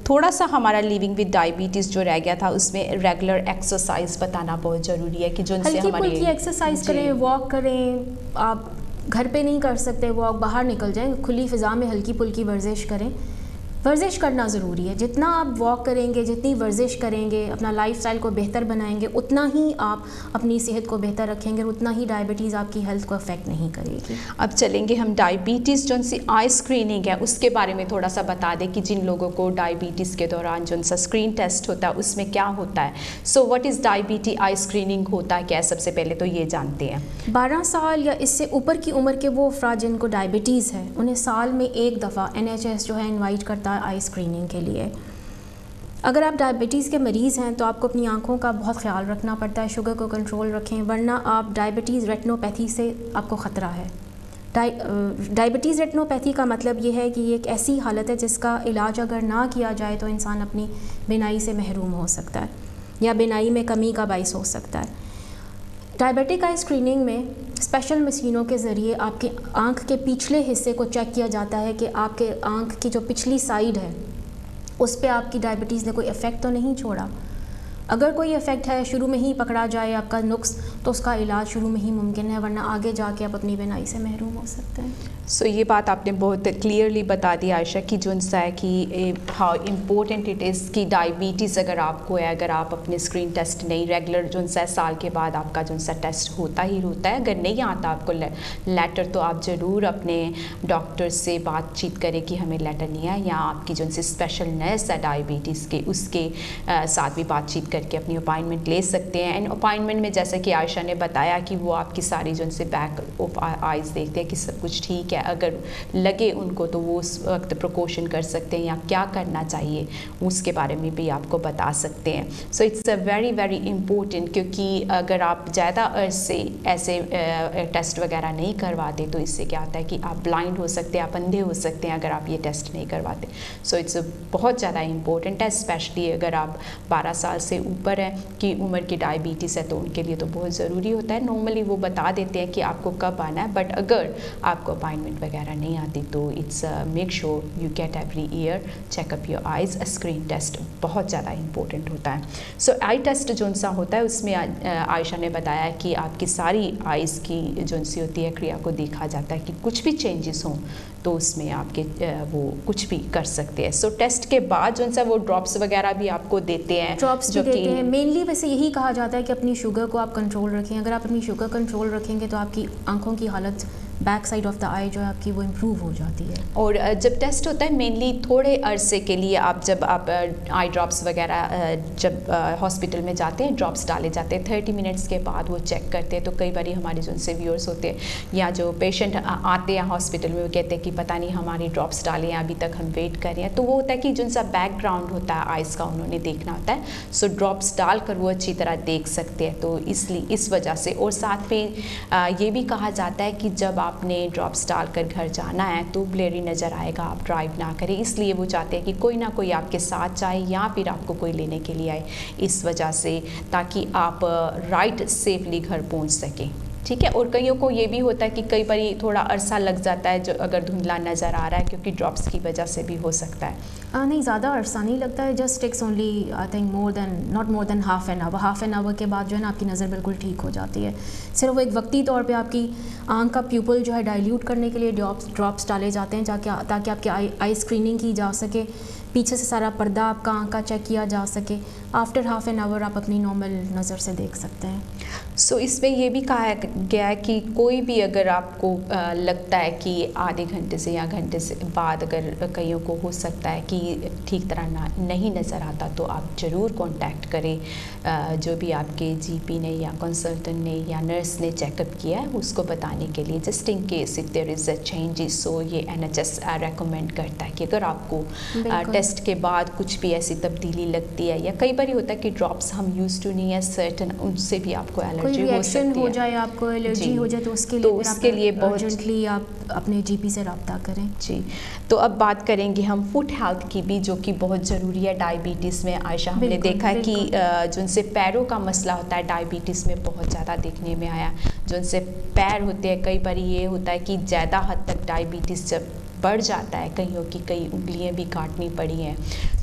थोड़ा सा हमारा लिविंग विद डायबिटीज़ जो रह गया था, उसमें रेगुलर एक्सरसाइज बताना बहुत ज़रूरी है कि जो हल्की फुल्की एक्सरसाइज करें, वॉक करें। आप घर पे नहीं कर सकते वॉक, बाहर निकल जाएं, खुली फ़िज़ा में हल्की फुल्की वर्जिश करें। वर्जिश करना ज़रूरी है। जितना आप वॉक करेंगे, जितनी वर्जिश करेंगे, अपना लाइफस्टाइल को बेहतर बनाएंगे, उतना ही आप अपनी सेहत को बेहतर रखेंगे, उतना ही डायबिटीज़ आपकी हेल्थ को अफेक्ट नहीं करेगी। अब चलेंगे हम डायबिटीज़ जो सी आई स्क्रीनिंग है उसके बारे में थोड़ा सा बता दें कि जिन लोगों को डायबिटीज़ के दौरान जो सा स्क्रीन टेस्ट होता है उसमें क्या होता है। So what is डायबिटी I screening होता है क्या है, सबसे पहले तो ये जानते हैं। 12 साल या इससे ऊपर की उम्र के वो अफराद जिनको डायबिटीज़ है, उन्हें साल में 1 दफ़ा NHS जो है इन्वाइट करता है आई स्क्रीनिंग के लिए। अगर आप डायबिटीज़ के मरीज़ हैं तो आपको अपनी आंखों का बहुत ख्याल रखना पड़ता है, शुगर को कंट्रोल रखें, वरना आप डायबिटीज़ रेटिनोपैथी से आपको ख़तरा है। डायबिटीज़ रेटिनोपैथी का मतलब ये है कि ये एक ऐसी हालत है जिसका इलाज अगर ना किया जाए तो इंसान अपनी बीनाई से महरूम हो सकता है या बीनाई में कमी का बाइस हो सकता है। डायबिटिक आई स्क्रीनिंग में स्पेशल मशीनों के ज़रिए आपकी आँख के पिछले हिस्से को चेक किया जाता है कि आपके आँख की जो पिछली साइड है उस पे आपकी डायबिटीज़ ने कोई इफ़ेक्ट तो नहीं छोड़ा। अगर कोई इफ़ेक्ट है, शुरू में ही पकड़ा जाए आपका नुक्स, तो उसका इलाज शुरू में ही मुमकिन है, वरना आगे जाके आप अपनी बीनाई से महरूम हो सकते हैं। सो ये बात आपने बहुत क्लियरली बता दी आयशा कि जो सा है कि हाउ इम्पोर्टेंट इट इज़ कि डायबिटीज़ अगर आपको है, अगर आप अपने स्क्रीन टेस्ट नहीं रेगुलर जो सा साल के बाद आपका जो सा टेस्ट होता ही होता है, अगर नहीं आता आपको लेटर तो आप ज़रूर अपने डॉक्टर से बातचीत करें कि हमें लेटर नहीं है, या आपकी जो सी स्पेशल नर्स है डायबिटीज़ के उसके साथ भी बातचीत करके अपनी अपॉइंटमेंट ले सकते हैं। एंड अपॉइंटमेंट में जैसे कि आयशा ने बताया कि वो आपकी सारी जो से बैक ऑफ आइज़ देखते हैं कि सब कुछ ठीक है, अगर लगे उनको तो वो उस वक्त प्रिकॉशन कर सकते हैं या क्या करना चाहिए उसके बारे में भी आपको बता सकते हैं। So it's a very very important, क्योंकि अगर आप ज़्यादा अर्से ऐसे टेस्ट वगैरह नहीं करवाते तो इससे क्या होता है कि आप ब्लाइंड हो सकते हैं, आप अंधे हो सकते हैं अगर आप ये टेस्ट नहीं करवाते। सो इट्स बहुत ज़्यादा इम्पोर्टेंट है, स्पेशली अगर आप 12 साल से ऊपर है कि उम्र की डायबिटीज़ है तो उनके लिए तो बहुत ज़रूरी होता है। नॉर्मली वो बता देते हैं कि आपको कब आना है, बट अगर आपको अपॉइंटमेंट वगैरह नहीं आती तो it's make sure you get every year checkup your eyes. Screen test बहुत ज़्यादा इंपॉर्टेंट होता है। सो आई टेस्ट जो सा होता है उसमें आयशा ने बताया कि आपकी सारी आइज़ की जो सी होती है क्रिया को देखा जाता है कि कुछ भी चेंजेस हों तो उसमें आपके वो कुछ भी कर सकते हैं। सो टेस्ट के बाद जो सा वो ड्रॉप्स वगैरह भी आपको देते हैं, ड्रॉप्स जो कि लेते हैं। मेनली वैसे यही कहा जाता है कि अपनी शुगर को आप कंट्रोल रखें। अगर आप अपनी शुगर कंट्रोल रखेंगे तो आपकी आंखों की हालत बैक साइड ऑफ द आई जो है आपकी वो इम्प्रूव हो जाती है। और जब टेस्ट होता है मेनली थोड़े अरसे के लिए जब आप आई ड्रॉप्स वगैरह जब हॉस्पिटल में जाते हैं, ड्रॉप्स डाले जाते हैं, 30 मिनट्स के बाद वो चेक करते हैं। तो कई बार हमारे जो उनसे व्यूअर्स होते हैं या जो पेशेंट आते हैं हॉस्पिटल में, वो कहते हैं कि पता नहीं हमारी ड्रॉप्स डाले हैं, अभी तक हम वेट कर रहे हैं। तो वो होता है कि जो उनका बैकग्राउंड होता है आइज़ का उन्होंने देखना होता है। सो ड्रॉप्स डालकर वो अच्छी तरह देख सकते हैं। तो इसलिए इस वजह से, और साथ में ये भी कहा जाता है कि जब आपने ड्रॉप्स डालकर घर जाना है तो ब्लेरी नज़र आएगा, आप ड्राइव ना करें। इसलिए वो चाहते हैं कि कोई ना कोई आपके साथ जाए या फिर आपको कोई लेने के लिए आए, इस वजह से, ताकि आप राइट सेफली घर पहुंच सकें। ठीक है। और कईयों को ये भी होता है कि कई बार थोड़ा अरसा लग जाता है जो अगर धुंधला नज़र आ रहा है, क्योंकि ड्रॉप्स की वजह से भी हो सकता है। नहीं, ज़्यादा अरसा नहीं लगता है, just takes only I think not more than half an hour के बाद जो है ना आपकी नज़र बिल्कुल ठीक हो जाती है। सिर्फ वो एक वक्ती तौर पे आपकी आँख का प्यूपल जो है डाइल्यूट करने के लिए ड्रॉप्स डाले जाते हैं ताकि आपकी आई स्क्रीनिंग की जा सके, पीछे से सारा पर्दा आपका आँख का चेक किया जा सके। आफ्टर हाफ एन आवर आप अपनी नॉर्मल नज़र से देख सकते हैं। सो इसमें ये भी कहा गया है कि कोई भी अगर आपको लगता है कि आधे घंटे से या घंटे से बाद अगर कईयों को हो सकता है कि ठीक तरह नहीं नज़र आता, तो आप ज़रूर कांटेक्ट करें जो भी आपके जीपी ने या कंसल्टेंट ने या नर्स ने चेकअप किया है उसको बताने के लिए, just in case if there is a changes. So ये NHS रेकमेंड करता है कि अगर आपको टेस्ट के बाद कुछ भी ऐसी तब्दीली लगती है, या कई बार होता है कि ड्रॉप्स हम यूज़ टू नहीं है सर्टन, उनसे भी आपको कोई रिएक्शन हो जाए, आपको एलर्जी हो जाए, तो उसके लिए बहुत अर्जेंटली आप अपने जीपी से रब्ता करें। जी। तो अब बात करेंगे हम फुट हेल्थ की भी, जो कि बहुत ज़रूरी है डायबिटीज़ में। आयशा, हमने देखा है कि जो उनसे पैरों का मसला होता है डायबिटीज़ में बहुत ज़्यादा देखने में आया। जो उनसे पैर होते हैं, कई बार ये होता है कि ज़्यादा हद तक डायबिटीज़ जब बढ़ जाता है, कईयों की कई उंगलियां भी काटनी पड़ी हैं,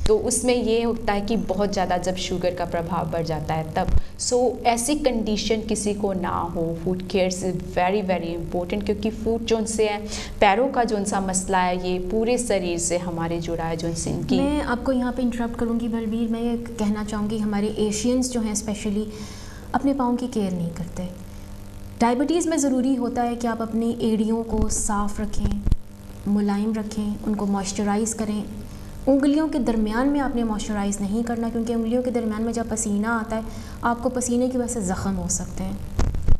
तो उसमें ये होता है कि बहुत ज़्यादा जब शुगर का प्रभाव बढ़ जाता है तब। सो ऐसी कंडीशन किसी को ना हो, food care is very very important, क्योंकि फूड जो उनसे है, पैरों का जो उनसा मसला है, ये पूरे शरीर से हमारे जुड़ा है। जो उनसे इनकी, मैं आपको यहाँ पे इंटरप्ट करूँगी बलबीर, मैं ये कहना चाहूँगी हमारे एशियंस जो हैं स्पेशली अपने पाँव की केयर नहीं करते। डायबिटीज़ में ज़रूरी होता है कि आप अपनी एड़ियों को साफ़ रखें, मुलायम रखें, उनको मॉइस्चराइज़ करें। उंगलियों के दरमियान में आपने मॉइस्चराइज़ नहीं करना, क्योंकि उंगलियों के दरमियान में जब पसीना आता है आपको पसीने की वजह से ज़ख़म हो सकते हैं।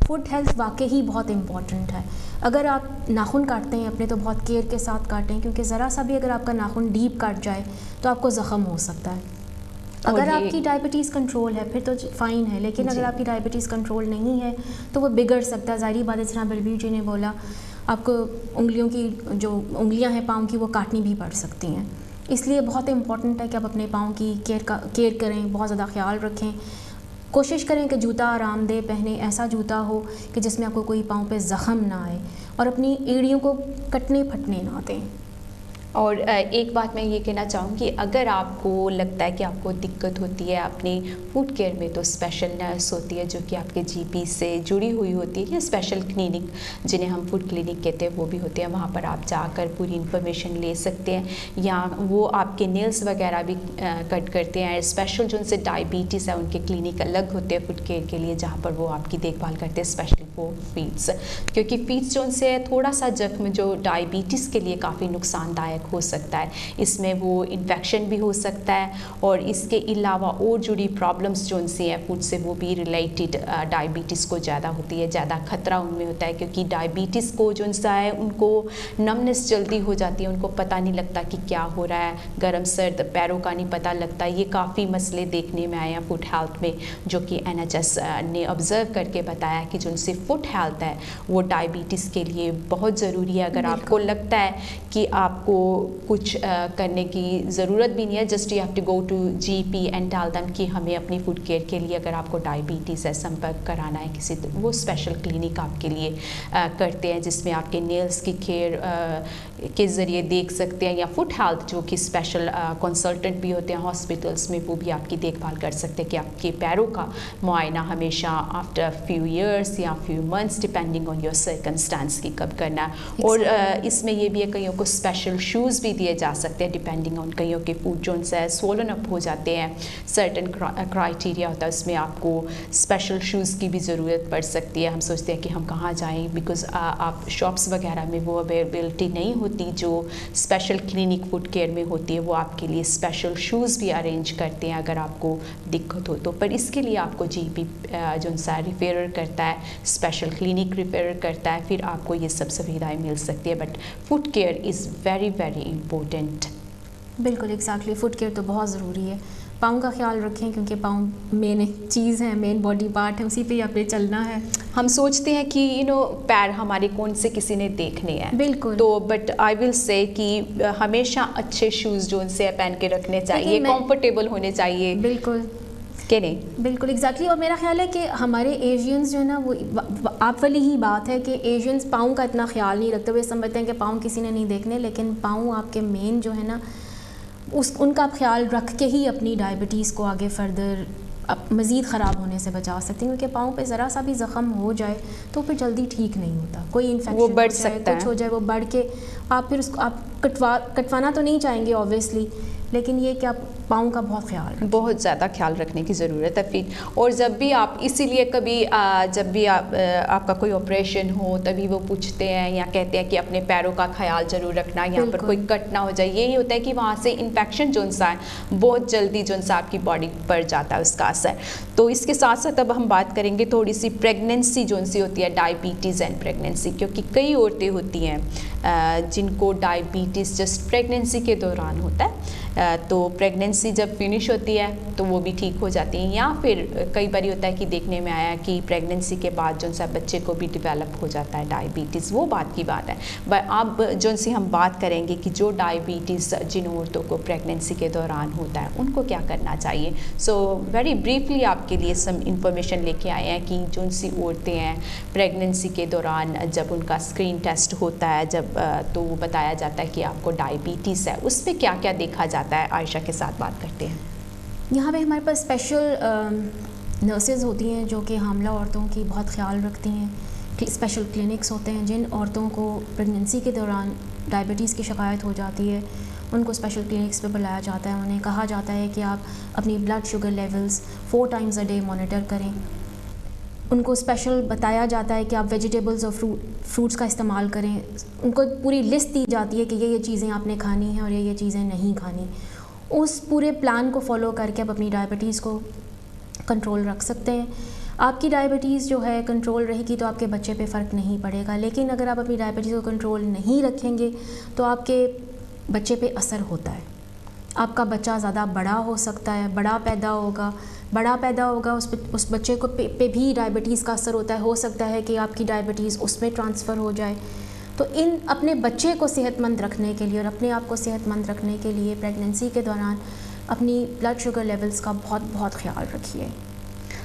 फुट हेल्थ वाकई ही बहुत इम्पॉर्टेंट है। अगर आप नाखून काटते हैं अपने, तो बहुत केयर के साथ काटें, क्योंकि ज़रा सा भी अगर आपका नाखून डीप काट जाए तो आपको ज़ख़म हो सकता है। अगर आपकी डायबिटीज़ कंट्रोल है फिर तो फ़ाइन है, लेकिन अगर आपकी डायबिटीज़ कंट्रोल नहीं है तो वो बिगड़ सकता है। ज़ाहिर बात है, जिस तरह बलबीर जी ने बोला, आपको उंगलियों की जो उंगलियां हैं पाँव की, वो काटनी भी पड़ सकती हैं। इसलिए बहुत इंपॉर्टेंट है कि आप अपने पाँव की केयर करें, बहुत ज़्यादा ख्याल रखें। कोशिश करें कि जूता आरामदेह पहने, ऐसा जूता हो कि जिसमें आपको कोई पाँव पे ज़ख़म ना आए, और अपनी एड़ियों को कटने फटने ना दें। और एक बात मैं ये कहना चाहूँगी, अगर आपको लगता है कि आपको दिक्कत होती है अपनी फूड केयर में, तो स्पेशल नर्स होती है जो कि आपके जीपी से जुड़ी हुई होती है, या स्पेशल क्लिनिक जिन्हें हम फूड क्लिनिक कहते हैं वो भी होते हैं। वहाँ पर आप जाकर पूरी इन्फॉर्मेशन ले सकते हैं, या वो आपके नेल्स वगैरह भी कट करते हैं। स्पेशल जो उनसे डायबिटीज़ है उनके क्लिनिक अलग होते हैं फूड केयर के लिए, जहाँ पर वो आपकी देखभाल करते हैं, स्पेशली फॉर फीट्स, क्योंकि फीट्स जो उनसे थोड़ा सा जख्म जो डायबिटीज़ के लिए काफ़ी नुकसानदायक हो सकता है। इसमें वो इन्फेक्शन भी हो सकता है, और इसके अलावा और जुड़ी प्रॉब्लम्स जो उनसे हैं फूड से, वो भी रिलेटेड डायबिटीज़ को ज़्यादा होती है, ज़्यादा खतरा उनमें होता है, क्योंकि डायबिटीज़ को जो उनसा है उनको नमनेस जल्दी हो जाती है, उनको पता नहीं लगता कि क्या हो रहा है, गर्म सर्द पैरों का नहीं पता लगता। ये काफ़ी मसले देखने में आए हैं फूड हेल्थ में, जो कि NHS ने ऑब्ज़र्व करके बताया कि जो उनसे फूड हेल्थ है वो डायबिटीज़ के लिए बहुत ज़रूरी है। अगर आपको लगता है कि आपको कुछ करने की ज़रूरत भी नहीं है, just you have to go to GP and tell them कि हमें अपनी फूड केयर के लिए अगर आपको डायबिटीज़ है संपर्क कराना है किसी, तो वो स्पेशल क्लिनिक आपके लिए करते हैं, जिसमें आपके नेल्स की केयर के ज़रिए देख सकते हैं, या फुट हेल्थ जो कि स्पेशल कंसल्टेंट भी होते हैं हॉस्पिटल्स में, वो भी आपकी देखभाल कर सकते हैं कि आपके पैरों का मुआयना हमेशा आफ्टर फ्यू ईयर्स या few months depending on your circumstance की कब करना है। और इसमें ये भी है कईयों को स्पेशल शूज़ भी दिए जा सकते हैं डिपेंडिंग ऑन कईयों के फूड जोन से स्वोलन अप हो जाते हैं, सर्टन क्राइटेरिया होता है उसमें आपको स्पेशल शूज़ की भी ज़रूरत पड़ सकती है। हम सोचते हैं कि हम कहाँ जाएँ, बिकॉज़ आप शॉप्स वगैरह में वो अवेलेबिलिटी नहीं होती जो स्पेशल क्लिनिक फुट केयर में होती है। वो आपके लिए स्पेशल शूज़ भी अरेंज करते हैं अगर आपको दिक्कत हो तो। पर इसके लिए आपको GP जो सा रिफेरर करता है, स्पेशल क्लिनिक रिफेरर करता है, फिर आपको ये सब सुविधाएं मिल सकती है। But foot care is very very important. बिल्कुल एग्जैक्टली, फुट केयर तो बहुत ज़रूरी है। पाँव का ख्याल रखें क्योंकि पाँव मेन चीज़ है, मेन बॉडी पार्ट है, उसी पे ही आपने चलना है। हम सोचते हैं कि पैर हमारे कौन से किसी ने देखने हैं, बिल्कुल। तो बट आई विल से कि हमेशा अच्छे शूज़ जो उनसे पहन के रखने चाहिए, कंफर्टेबल होने चाहिए। बिल्कुल कि नहीं? बिल्कुल एग्जैक्टली। और मेरा ख्याल है कि हमारे एशियंस जो है ना, वो आप वाली ही बात है कि एशियंस पाँव का इतना ख्याल नहीं रखते। वे समझते हैं कि पाँव किसी ने नहीं देखने, लेकिन पाँव आपके मेन जो है ना उनका आप ख्याल रख के ही अपनी डायबिटीज़ को आगे फर्दर मज़ीद ख़राब होने से बचा सकते हैं। क्योंकि पाँव पे ज़रा सा भी ज़ख़म हो जाए तो फिर जल्दी ठीक नहीं होता, कोई इन्फेक्शन वो बढ़ सकता है, कुछ हो जाए, वो बढ़ के आप फिर उसको आप कटवाना तो नहीं चाहेंगे ऑब्वियसली, लेकिन ये कि आप पाँव का बहुत बहुत ज़्यादा ख्याल रखने की ज़रूरत है फिर। और जब भी आप इसीलिए कभी जब भी आपका कोई ऑपरेशन हो तभी वो पूछते हैं या कहते हैं कि अपने पैरों का ख्याल ज़रूर रखना, यहाँ पर कोई कट ना हो जाए। यही होता है कि वहाँ से इन्फेक्शन जो सा है बहुत जल्दी जो सा आपकी बॉडी पर जाता है उसका असर। तो इसके साथ साथ अब हम बात करेंगे थोड़ी सी प्रेगनेंसी जो सी होती है, डायबिटीज़ एंड प्रेगनेंसी, क्योंकि कई औरतें होती हैं जिनको डायबिटीज़ जस्ट प्रेगनेंसी के दौरान होता है। तो प्रेगनेंसी जब फिनिश होती है तो वो भी ठीक हो जाती हैं, या फिर कई बार होता है कि देखने में आया कि प्रेगनेंसी के बाद जो सा बच्चे को भी डेवलप हो जाता है डायबिटीज़, वो बात की बात है। बट अब जो सी हम बात करेंगे कि जो डायबिटीज़ जिन औरतों को प्रेगनेंसी के दौरान होता है उनको क्या करना चाहिए। सो वेरी ब्रीफली आपके लिए सम इंफॉर्मेशन लेके आए हैं कि जो सी औरतें हैं प्रेगनेंसी के दौरान जब उनका स्क्रीन टेस्ट होता है जब तो वो बताया जाता है कि आपको डायबिटीज़ है, उस पर क्या क्या देखा जाता है, आयशा के साथ बात करते हैं। यहाँ पे हमारे पास स्पेशल नर्सेज होती हैं जो कि हामला औरतों की बहुत ख्याल रखती हैं। स्पेशल क्लिनिक्स होते हैं जिन औरतों को प्रेगनेंसी के दौरान डायबिटीज़ की शिकायत हो जाती है, उनको स्पेशल क्लिनिक्स पे बुलाया जाता है। उन्हें कहा जाता है कि आप अपनी blood sugar levels 4 times a day monitor करें। उनको स्पेशल बताया जाता है कि आप वेजिटेबल्स और फ्रूट्स का इस्तेमाल करें। उनको पूरी लिस्ट दी जाती है कि ये चीज़ें आपने खानी हैं और ये चीज़ें नहीं खानी। उस पूरे प्लान को फॉलो करके आप अपनी डायबिटीज़ को कंट्रोल रख सकते हैं। आपकी डायबिटीज़ जो है कंट्रोल रहेगी तो आपके बच्चे पे फ़र्क नहीं पड़ेगा, लेकिन अगर आप अपनी डायबिटीज़ को कंट्रोल नहीं रखेंगे तो आपके बच्चे पे असर होता है। आपका बच्चा ज़्यादा बड़ा हो सकता है, बड़ा पैदा होगा उस बच्चे को पे भी डायबिटीज़ का असर होता है। हो सकता है कि आपकी डायबिटीज़ उसमें ट्रांसफ़र हो जाए। तो इन अपने बच्चे को सेहतमंद रखने के लिए और अपने आप को सेहतमंद रखने के लिए प्रेगनेंसी के दौरान अपनी ब्लड शुगर लेवल्स का बहुत ख्याल रखिए।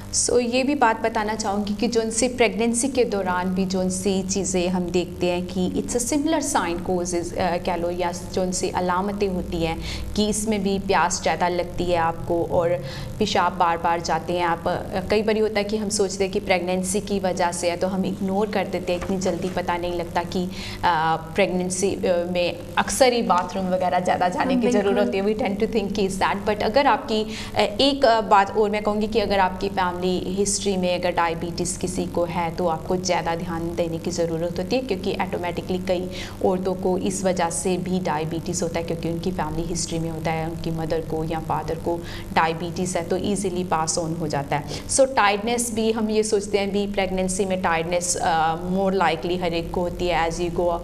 सो ये भी बात बताना चाहूँगी कि जो सी प्रेगनेंसी के दौरान भी जो सी चीज़ें हम देखते हैं कि it's a similar sign causes कह लो, या जो सी अलामतें होती हैं कि इसमें भी प्यास ज़्यादा लगती है आपको और पेशाब बार बार जाते हैं आप। कई बार होता है कि हम सोचते हैं कि प्रेगनेंसी की वजह से है तो हम इग्नोर कर देते हैं, इतनी जल्दी पता नहीं लगता कि प्रेगनेंसी में अक्सर ही बाथरूम वगैरह ज़्यादा जाने की ज़रूरत होती है। We tend to think is that. But अगर आपकी एक बात और मैं कहूँगी कि अगर आपकी फैमिली हिस्ट्री में अगर डायबिटीज़ किसी को है तो आपको ज़्यादा ध्यान देने की ज़रूरत होती है, क्योंकि ऑटोमेटिकली कई औरतों को इस वजह से भी डायबिटीज़ होता है क्योंकि उनकी फैमिली हिस्ट्री में होता है, उनकी मदर को या फादर को डायबिटीज़ है तो ईज़िली पास ऑन हो जाता है। सो टायर्डनेस भी हम ये सोचते हैं भी प्रेगनेंसी में टायर्डनेस मोर लाइकली हर एक को होती है। एज यू गो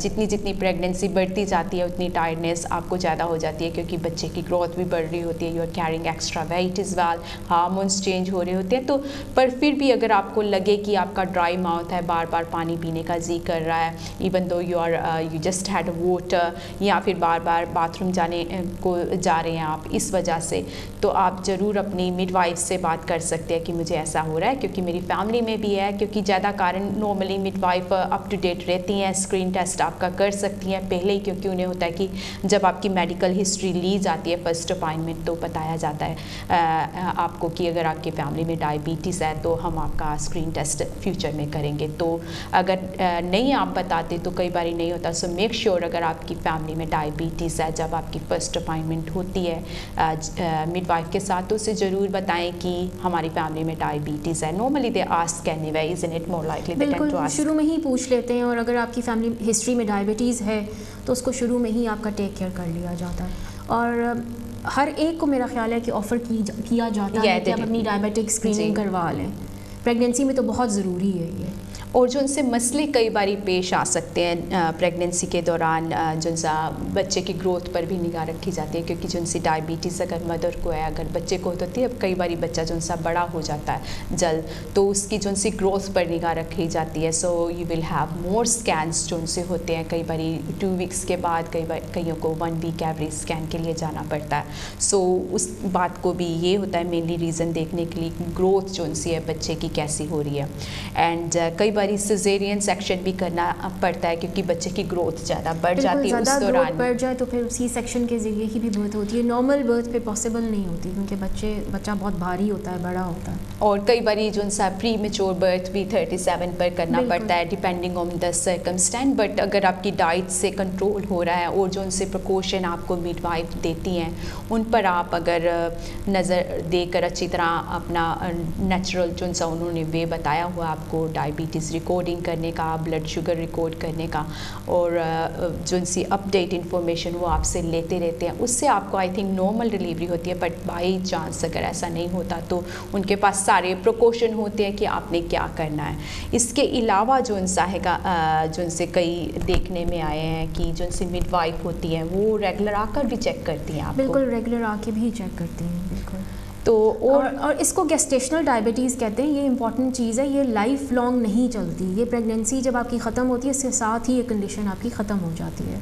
जितनी प्रेगनेंसी बढ़ती जाती है उतनी टायर्डनेस आपको ज़्यादा हो जाती है, क्योंकि बच्चे की ग्रोथ भी बढ़ रही होती है, you are carrying extra weight is well, hormones change हो रहे होते हैं। तो पर फिर भी अगर आपको लगे कि आपका ड्राई माउथ है, बार बार पानी पीने का जी कर रहा है, even though you just had water, या फिर बार बार बाथरूम जाने को जा रहे हैं आप इस वजह से, तो आप ज़रूर अपनी मिडवाइफ से बात कर सकते हैं कि मुझे ऐसा हो रहा है, क्योंकि मेरी फैमिली में भी है। क्योंकि ज़्यादा कारण normally midwife up to date रहती हैं, स्क्रीन टेस्ट आपका कर सकती हैं पहले ही, क्योंकि उन्हें होता है कि जब आपकी मेडिकल हिस्ट्री ली जाती है फर्स्ट अपॉइंटमेंट तो बताया जाता है आपको कि अगर आपकी फैमिली में डायबिटीज़ है तो हम आपका स्क्रीन टेस्ट फ्यूचर में करेंगे। तो अगर नहीं आप बताते तो कई बार नहीं होता। सो मेक श्योर अगर आपकी फैमिली में डायबिटीज़ है, जब आपकी फ़र्स्ट अपॉइंटमेंट होती है मिडवाइफ के साथ, तो उसे ज़रूर बताएं कि हमारी फैमिली में डायबिटीज़ है। Normally they ask anyway, isn't it more likely they can to ask. शुरू में ही पूछ लेते हैं, और अगर आपकी फैमिली हिस्ट्री में डायबिटीज़ है तो उसको शुरू में ही आपका टेक केयर कर लिया जाता है। और हर एक को मेरा ख्याल है कि ऑफ़र किया जाता है कि आप अपनी डायबिटिक स्क्रीनिंग करवा लें। प्रेगनेंसी में तो बहुत ज़रूरी है ये। और जो उनसे मसले कई बार पेश आ सकते हैं प्रेगनेंसी के दौरान, जो सा बच्चे की ग्रोथ पर भी निगाह रखी जाती है, क्योंकि जो उनसी डायबिटीज़ अगर मदर को है, अगर बच्चे को होती है, अब कई बार बच्चा जो सा बड़ा हो जाता है जल्द, तो उसकी जो उनसी ग्रोथ पर निगाह रखी जाती है। So you will have more scans जो उनसे होते हैं, कई बार 2 वीक्स के बाद, कईयों को 1 वीक एवरेज स्कैन के लिए जाना पड़ता है। सो उस बात को भी ये होता है मेनली रीज़न देखने के लिए ग्रोथ जो उनसी है बच्चे की कैसी हो रही है। एंड कई बार सिजेरियन सेक्शन भी करना पड़ता है, क्योंकि बच्चे की ग्रोथ ज़्यादा बढ़ जाती है उस दौरान। बढ़ जाए तो फिर सी सेक्शन के ज़रिए ही भी बर्थ होती है। नॉर्मल बर्थ पे पॉसिबल नहीं होती, क्योंकि बच्चा बहुत भारी होता है, बड़ा होता है। और कई बार जो उनसा प्री मेच्योर बर्थ भी 37 पर करना पड़ता है, depending on the circumstance. But अगर आपकी डाइट से कंट्रोल हो रहा है और जो उनसे प्रिकॉशन आपको मिडवाइफ देती हैं, उन पर आप अगर नज़र देकर अच्छी तरह अपना नेचुरल जो उनसा उन्होंने वे बताया हुआ आपको, डायबिटीज़ रिकॉर्डिंग करने का, ब्लड शुगर रिकॉर्ड करने का, और जो उनसी अपडेट इन्फॉर्मेशन वो आपसे लेते रहते हैं, उससे आपको आई थिंक नॉर्मल डिलीवरी होती है। बट बाई चांस अगर ऐसा नहीं होता तो उनके पास सारे प्रिकॉशन होते हैं कि आपने क्या करना है। इसके अलावा जो उनसा है जो उनसे कई देखने में आए हैं कि जो उनसे मिडवाइफ होती हैं वो रेगुलर आकर भी चेक करती हैं आपको। बिल्कुल, रेगुलर आके भी चेक करती हैं, बिल्कुल। तो और इसको गेस्टेशनल डायबिटीज़ कहते हैं। ये इंपॉर्टेंट चीज़ है, ये लाइफ लॉन्ग नहीं चलती। ये प्रेगनेंसी जब आपकी ख़त्म होती है, इसके साथ ही ये कंडीशन आपकी ख़त्म हो जाती है।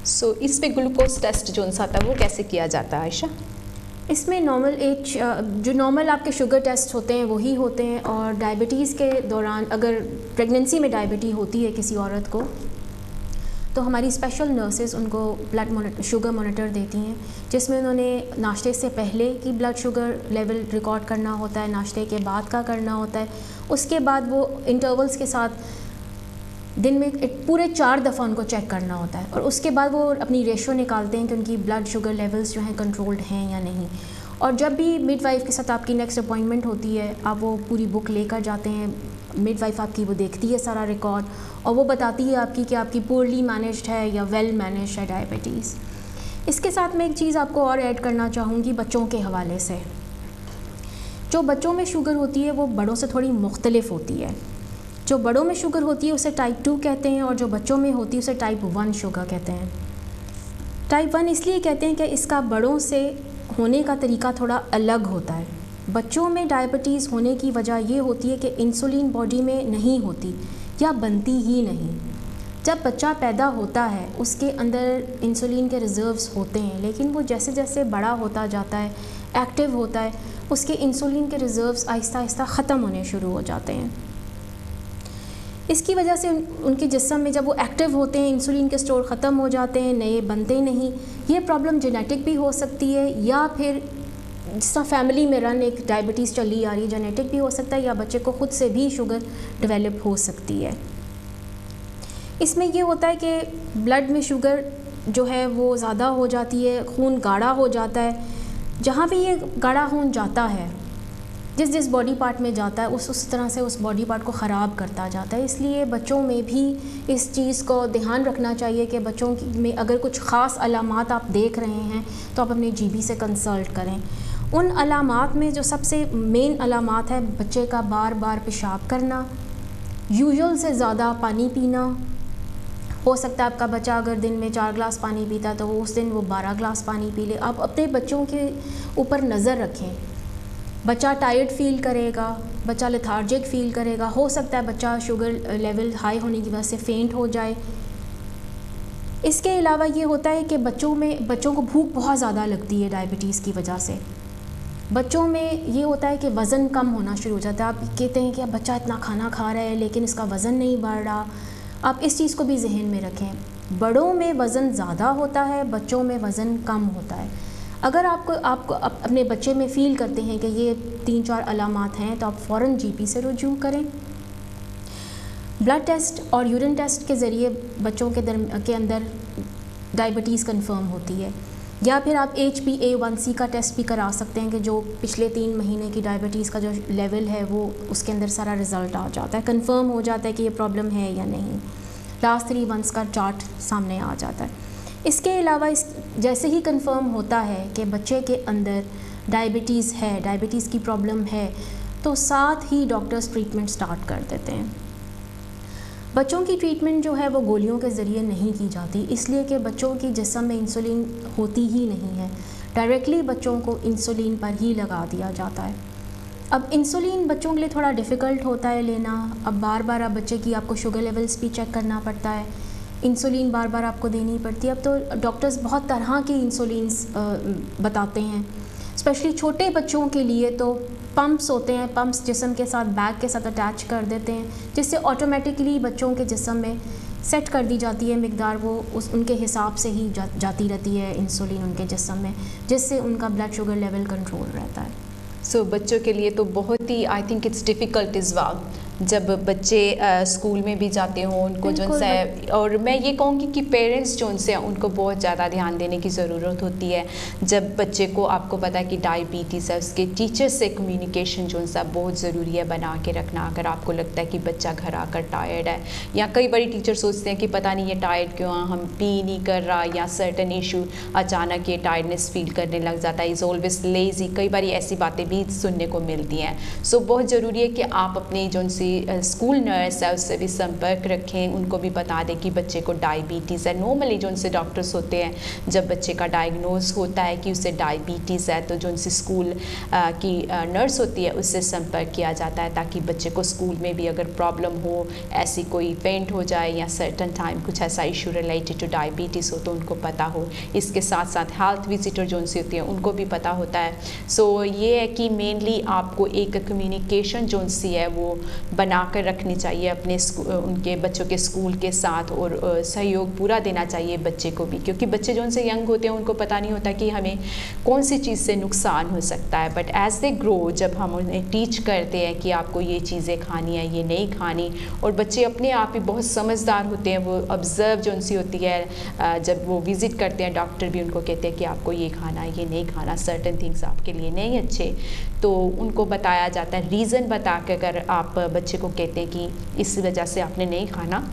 सो इस पे ग्लूकोज टेस्ट जो उनसा था वो कैसे किया जाता है आयशा? इसमें नॉर्मल एज जो नॉर्मल आपके शुगर टेस्ट होते हैं वही होते हैं। और डायबिटीज़ के दौरान अगर प्रेगनेंसी में डायबिटीज़ होती है किसी औरत को, तो हमारी स्पेशल नर्सेज उनको ब्लड शुगर मॉनिटर देती हैं, जिसमें उन्होंने नाश्ते से पहले की ब्लड शुगर लेवल रिकॉर्ड करना होता है, नाश्ते के बाद का करना होता है। उसके बाद वो इंटरवल्स के साथ दिन में पूरे 4 दफ़ा उनको चेक करना होता है, और उसके बाद वो अपनी रेशो निकालते हैं कि उनकी ब्लड शुगर लेवल्स जो हैं कंट्रोल्ड हैं या नहीं। और जब भी मिडवाइफ के साथ आपकी नेक्स्ट अपॉइंटमेंट होती है, आप वो पूरी बुक लेकर जाते हैं। मिडवाइफ आपकी वो देखती है सारा रिकॉर्ड, और वो बताती है आपकी कि आपकी पुअरली मैनेज्ड है या वेल मैनेज्ड है डायबिटीज़। इसके साथ मैं एक चीज़ आपको और ऐड करना चाहूँगी बच्चों के हवाले से। जो बच्चों में शुगर होती है वो बड़ों से थोड़ी मुख्तलिफ होती है। जो बड़ों में शुगर होती है उसे टाइप 2 कहते हैं, और जो बच्चों में होती है उसे टाइप 1 शुगर कहते हैं। टाइप 1 इसलिए कहते हैं कि इसका बड़ों से होने का तरीका थोड़ा अलग होता है। बच्चों में डायबिटीज़ होने की वजह ये होती है कि इंसुलिन बॉडी में नहीं होती या बनती ही नहीं। जब बच्चा पैदा होता है उसके अंदर इंसुलिन के रिज़र्व्स होते हैं, लेकिन वो जैसे जैसे बड़ा होता जाता है, एक्टिव होता है, उसके इंसुलिन के रिज़र्व्स आहिस्ता आहिस्ता ख़त्म होने शुरू हो जाते हैं। इसकी वजह से उनके जिस्म में जब वो एक्टिव होते हैं, इंसुलिन के स्टोर ख़त्म हो जाते हैं, नए बनते नहीं। ये प्रॉब्लम जेनेटिक भी हो सकती है, या फिर जिस तरह फैमिली में रन एक डायबिटीज़ चली आ रही है, जेनेटिक भी हो सकता है, या बच्चे को ख़ुद से भी शुगर डेवलप हो सकती है। इसमें ये होता है कि ब्लड में शुगर जो है वो ज़्यादा हो जाती है, खून गाढ़ा हो जाता है। जहाँ भी ये गाढ़ा खून जाता है, जिस जिस बॉडी पार्ट में जाता है उस तरह से उस बॉडी पार्ट को ख़राब करता जाता है। इसलिए बच्चों में भी इस चीज़ को ध्यान रखना चाहिए कि बच्चों में अगर कुछ ख़ास अलामात आप देख रहे हैं तो आप अपने जीबी से कंसल्ट करें। उन अलामात में जो सबसे मेन अलामात है, बच्चे का बार बार पेशाब करना, यूजुअल से ज़्यादा पानी पीना। हो सकता है आपका बच्चा अगर दिन में 4 गिलास पानी पीता तो उस दिन वो 12 गिलास पानी पी ले। आप अपने बच्चों के ऊपर नज़र रखें। बच्चा टायर्ड फील करेगा, बच्चा लेथार्जिक फील करेगा, हो सकता है बच्चा शुगर लेवल हाई होने की वजह से फेंट हो जाए। इसके अलावा ये होता है कि बच्चों को भूख बहुत ज़्यादा लगती है डायबिटीज़ की वजह से। बच्चों में ये होता है कि वज़न कम होना शुरू हो जाता है। आप कहते हैं कि अब बच्चा इतना खाना खा रहा है लेकिन इसका वज़न नहीं बढ़ रहा। आप इस चीज़ को भी जहन में रखें। बड़ों में वज़न ज़्यादा होता है, बच्चों में वज़न कम होता है। अगर आपको अपने बच्चे में फ़ील करते हैं कि ये 3-4 अलामात हैं तो आप फ़ौरन जीपी से रुजू करें। ब्लड टेस्ट और यूरिन टेस्ट के ज़रिए बच्चों के अंदर डायबिटीज़ कंफर्म होती है, या फिर आप HbA1c का टेस्ट भी करा सकते हैं कि जो पिछले 3 महीने की डायबिटीज़ का जो लेवल है वो उसके अंदर सारा रिज़ल्ट आ जाता है, कंफर्म हो जाता है कि ये प्रॉब्लम है या नहीं। लास्ट 3 मंथ्स का चार्ट सामने आ जाता है। इसके अलावा जैसे ही कंफर्म होता है कि बच्चे के अंदर डायबिटीज़ है, डायबिटीज़ की प्रॉब्लम है, तो साथ ही डॉक्टर्स ट्रीटमेंट स्टार्ट कर देते हैं। बच्चों की ट्रीटमेंट जो है वो गोलियों के ज़रिए नहीं की जाती, इसलिए कि बच्चों की जिस्म में इंसुलिन होती ही नहीं है, डायरेक्टली बच्चों को इंसुलिन पर ही लगा दिया जाता है। अब इंसुलिन बच्चों के लिए थोड़ा डिफ़िकल्ट होता है लेना। अब बार बार आप बच्चे की आपको शुगर लेवल्स भी चेक करना पड़ता है, इंसुलिन बार बार आपको देनी पड़ती है। अब तो डॉक्टर्स बहुत तरह की इंसुलिन्स बताते हैं, स्पेशली छोटे बच्चों के लिए तो पंप्स होते हैं, पंप्स जिस्म के साथ बैग के साथ अटैच कर देते हैं, जिससे ऑटोमेटिकली बच्चों के जिस्म में सेट कर दी जाती है मिकदार, वो उनके हिसाब से ही जाती रहती है इंसुलिन उनके जिस्म में, जिससे उनका ब्लड शुगर लेवल कंट्रोल रहता है। सो बच्चों के लिए तो बहुत ही I think it's difficult is well जब बच्चे स्कूल में भी जाते हों उनको जो सा, और मैं ये कहूँगी कि पेरेंट्स जो उनसे उनको बहुत ज़्यादा ध्यान देने की ज़रूरत होती है। जब बच्चे को आपको पता है कि डायबिटीज़ है, उसके टीचर से कम्युनिकेशन जो सा बहुत ज़रूरी है बना के रखना। अगर आपको लगता है कि बच्चा घर आकर टायर्ड है, या कई बार टीचर सोचते हैं कि पता नहीं ये टायर्ड क्यों, हम पी नहीं कर रहा, या सर्टन इशू अचानक ये टायर्डनेस फील करने लग जाता है, इज़ ऑलवेज लेज़ी, कई बार ऐसी बातें भी सुनने को मिलती हैं। सो बहुत ज़रूरी है कि आप अपने जो स्कूल नर्स है उससे भी संपर्क रखें, उनको भी बता दें कि बच्चे को डायबिटीज़ है। नॉर्मली जो उनसे डॉक्टर्स होते हैं जब बच्चे का डायग्नोज होता है कि उसे डायबिटीज़ है, तो जो उनसे स्कूल की नर्स होती है उससे संपर्क किया जाता है, ताकि बच्चे को स्कूल में भी अगर प्रॉब्लम हो, ऐसी कोई फेंट हो जाए या सर्टन टाइम कुछ ऐसा इशू रिलेटेड टू डायबिटीज़ हो तो उनको पता हो। इसके साथ साथ हेल्थ विजिटर जो उनसे होती है उनको भी पता होता है। सो ये है कि मेनली आपको एक कम्युनिकेशन जो उनसी है वो बना कर रखनी चाहिए अपने उनके बच्चों के स्कूल के साथ, और सहयोग पूरा देना चाहिए बच्चे को भी, क्योंकि बच्चे जो उनसे यंग होते हैं उनको पता नहीं होता कि हमें कौन सी चीज़ से नुकसान हो सकता है। बट एज दे ग्रो, जब हम उन्हें टीच करते हैं कि आपको ये चीज़ें खानी है, ये नहीं खानी, और बच्चे अपने आप ही बहुत समझदार होते हैं, वो ऑब्ज़र्व जो उनसी होती है, जब वो विज़िट करते हैं डॉक्टर भी उनको कहते हैं कि आपको ये खाना है, ये नहीं खाना, सर्टन थिंग्स आपके लिए नहीं अच्छे, तो उनको बताया जाता है, रीज़न बता के अगर आप बच्चे को कहते हैं कि इस वजह से आपने नहीं खाना,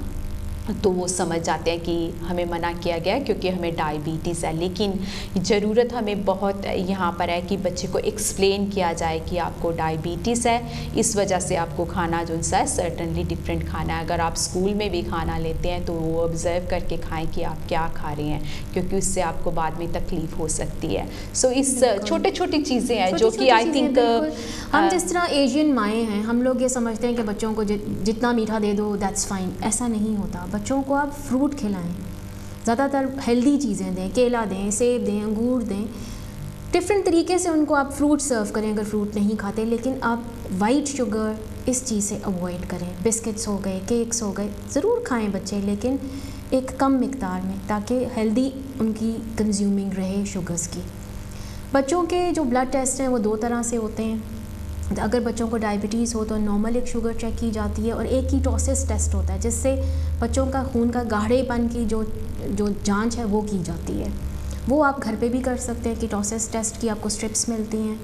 तो वो समझ जाते हैं कि हमें मना किया गया क्योंकि हमें डायबिटीज़ है। लेकिन ज़रूरत हमें बहुत यहाँ पर है कि बच्चे को एक्सप्लेन किया जाए कि आपको डायबिटीज़ है, इस वजह से आपको खाना जो सा है सर्टनली डिफरेंट खाना है। अगर आप स्कूल में भी खाना लेते हैं तो वो ऑब्ज़र्व करके खाएं कि आप क्या खा रहे हैं, क्योंकि उससे आपको बाद में तकलीफ़ हो सकती है। सो इस छोटे छोटी चीज़ें हैं जो कि आई थिंक हम जिस तरह एशियन माएँ हैं, हम लोग ये समझते हैं कि बच्चों को जितना मीठा दे दो दैट्स फाइन, ऐसा नहीं होता। बच्चों को आप फ्रूट खिलाएं, ज़्यादातर हेल्दी चीज़ें दें, केला दें, सेब दें, अंगूर दें, डिफरेंट तरीके से उनको आप फ्रूट सर्व करें अगर फ्रूट नहीं खाते। लेकिन आप वाइट शुगर इस चीज़ से अवॉइड करें। बिस्किट्स हो गए, केक्स हो गए, ज़रूर खाएं बच्चे, लेकिन एक कम मिकदार में, ताकि हेल्दी उनकी कंज्यूमिंग रहे शुगर्स की। बच्चों के जो ब्लड टेस्ट हैं वो 2 तरह से होते हैं। अगर बच्चों को डायबिटीज़ हो तो नॉर्मल एक शुगर चेक की जाती है, और एक कीटोसिस टेस्ट होता है जिससे बच्चों का खून का गाढ़ेपन की जो जांच है वो की जाती है। वो आप घर पे भी कर सकते हैं। कीटोसिस टेस्ट की आपको स्ट्रिप्स मिलती हैं,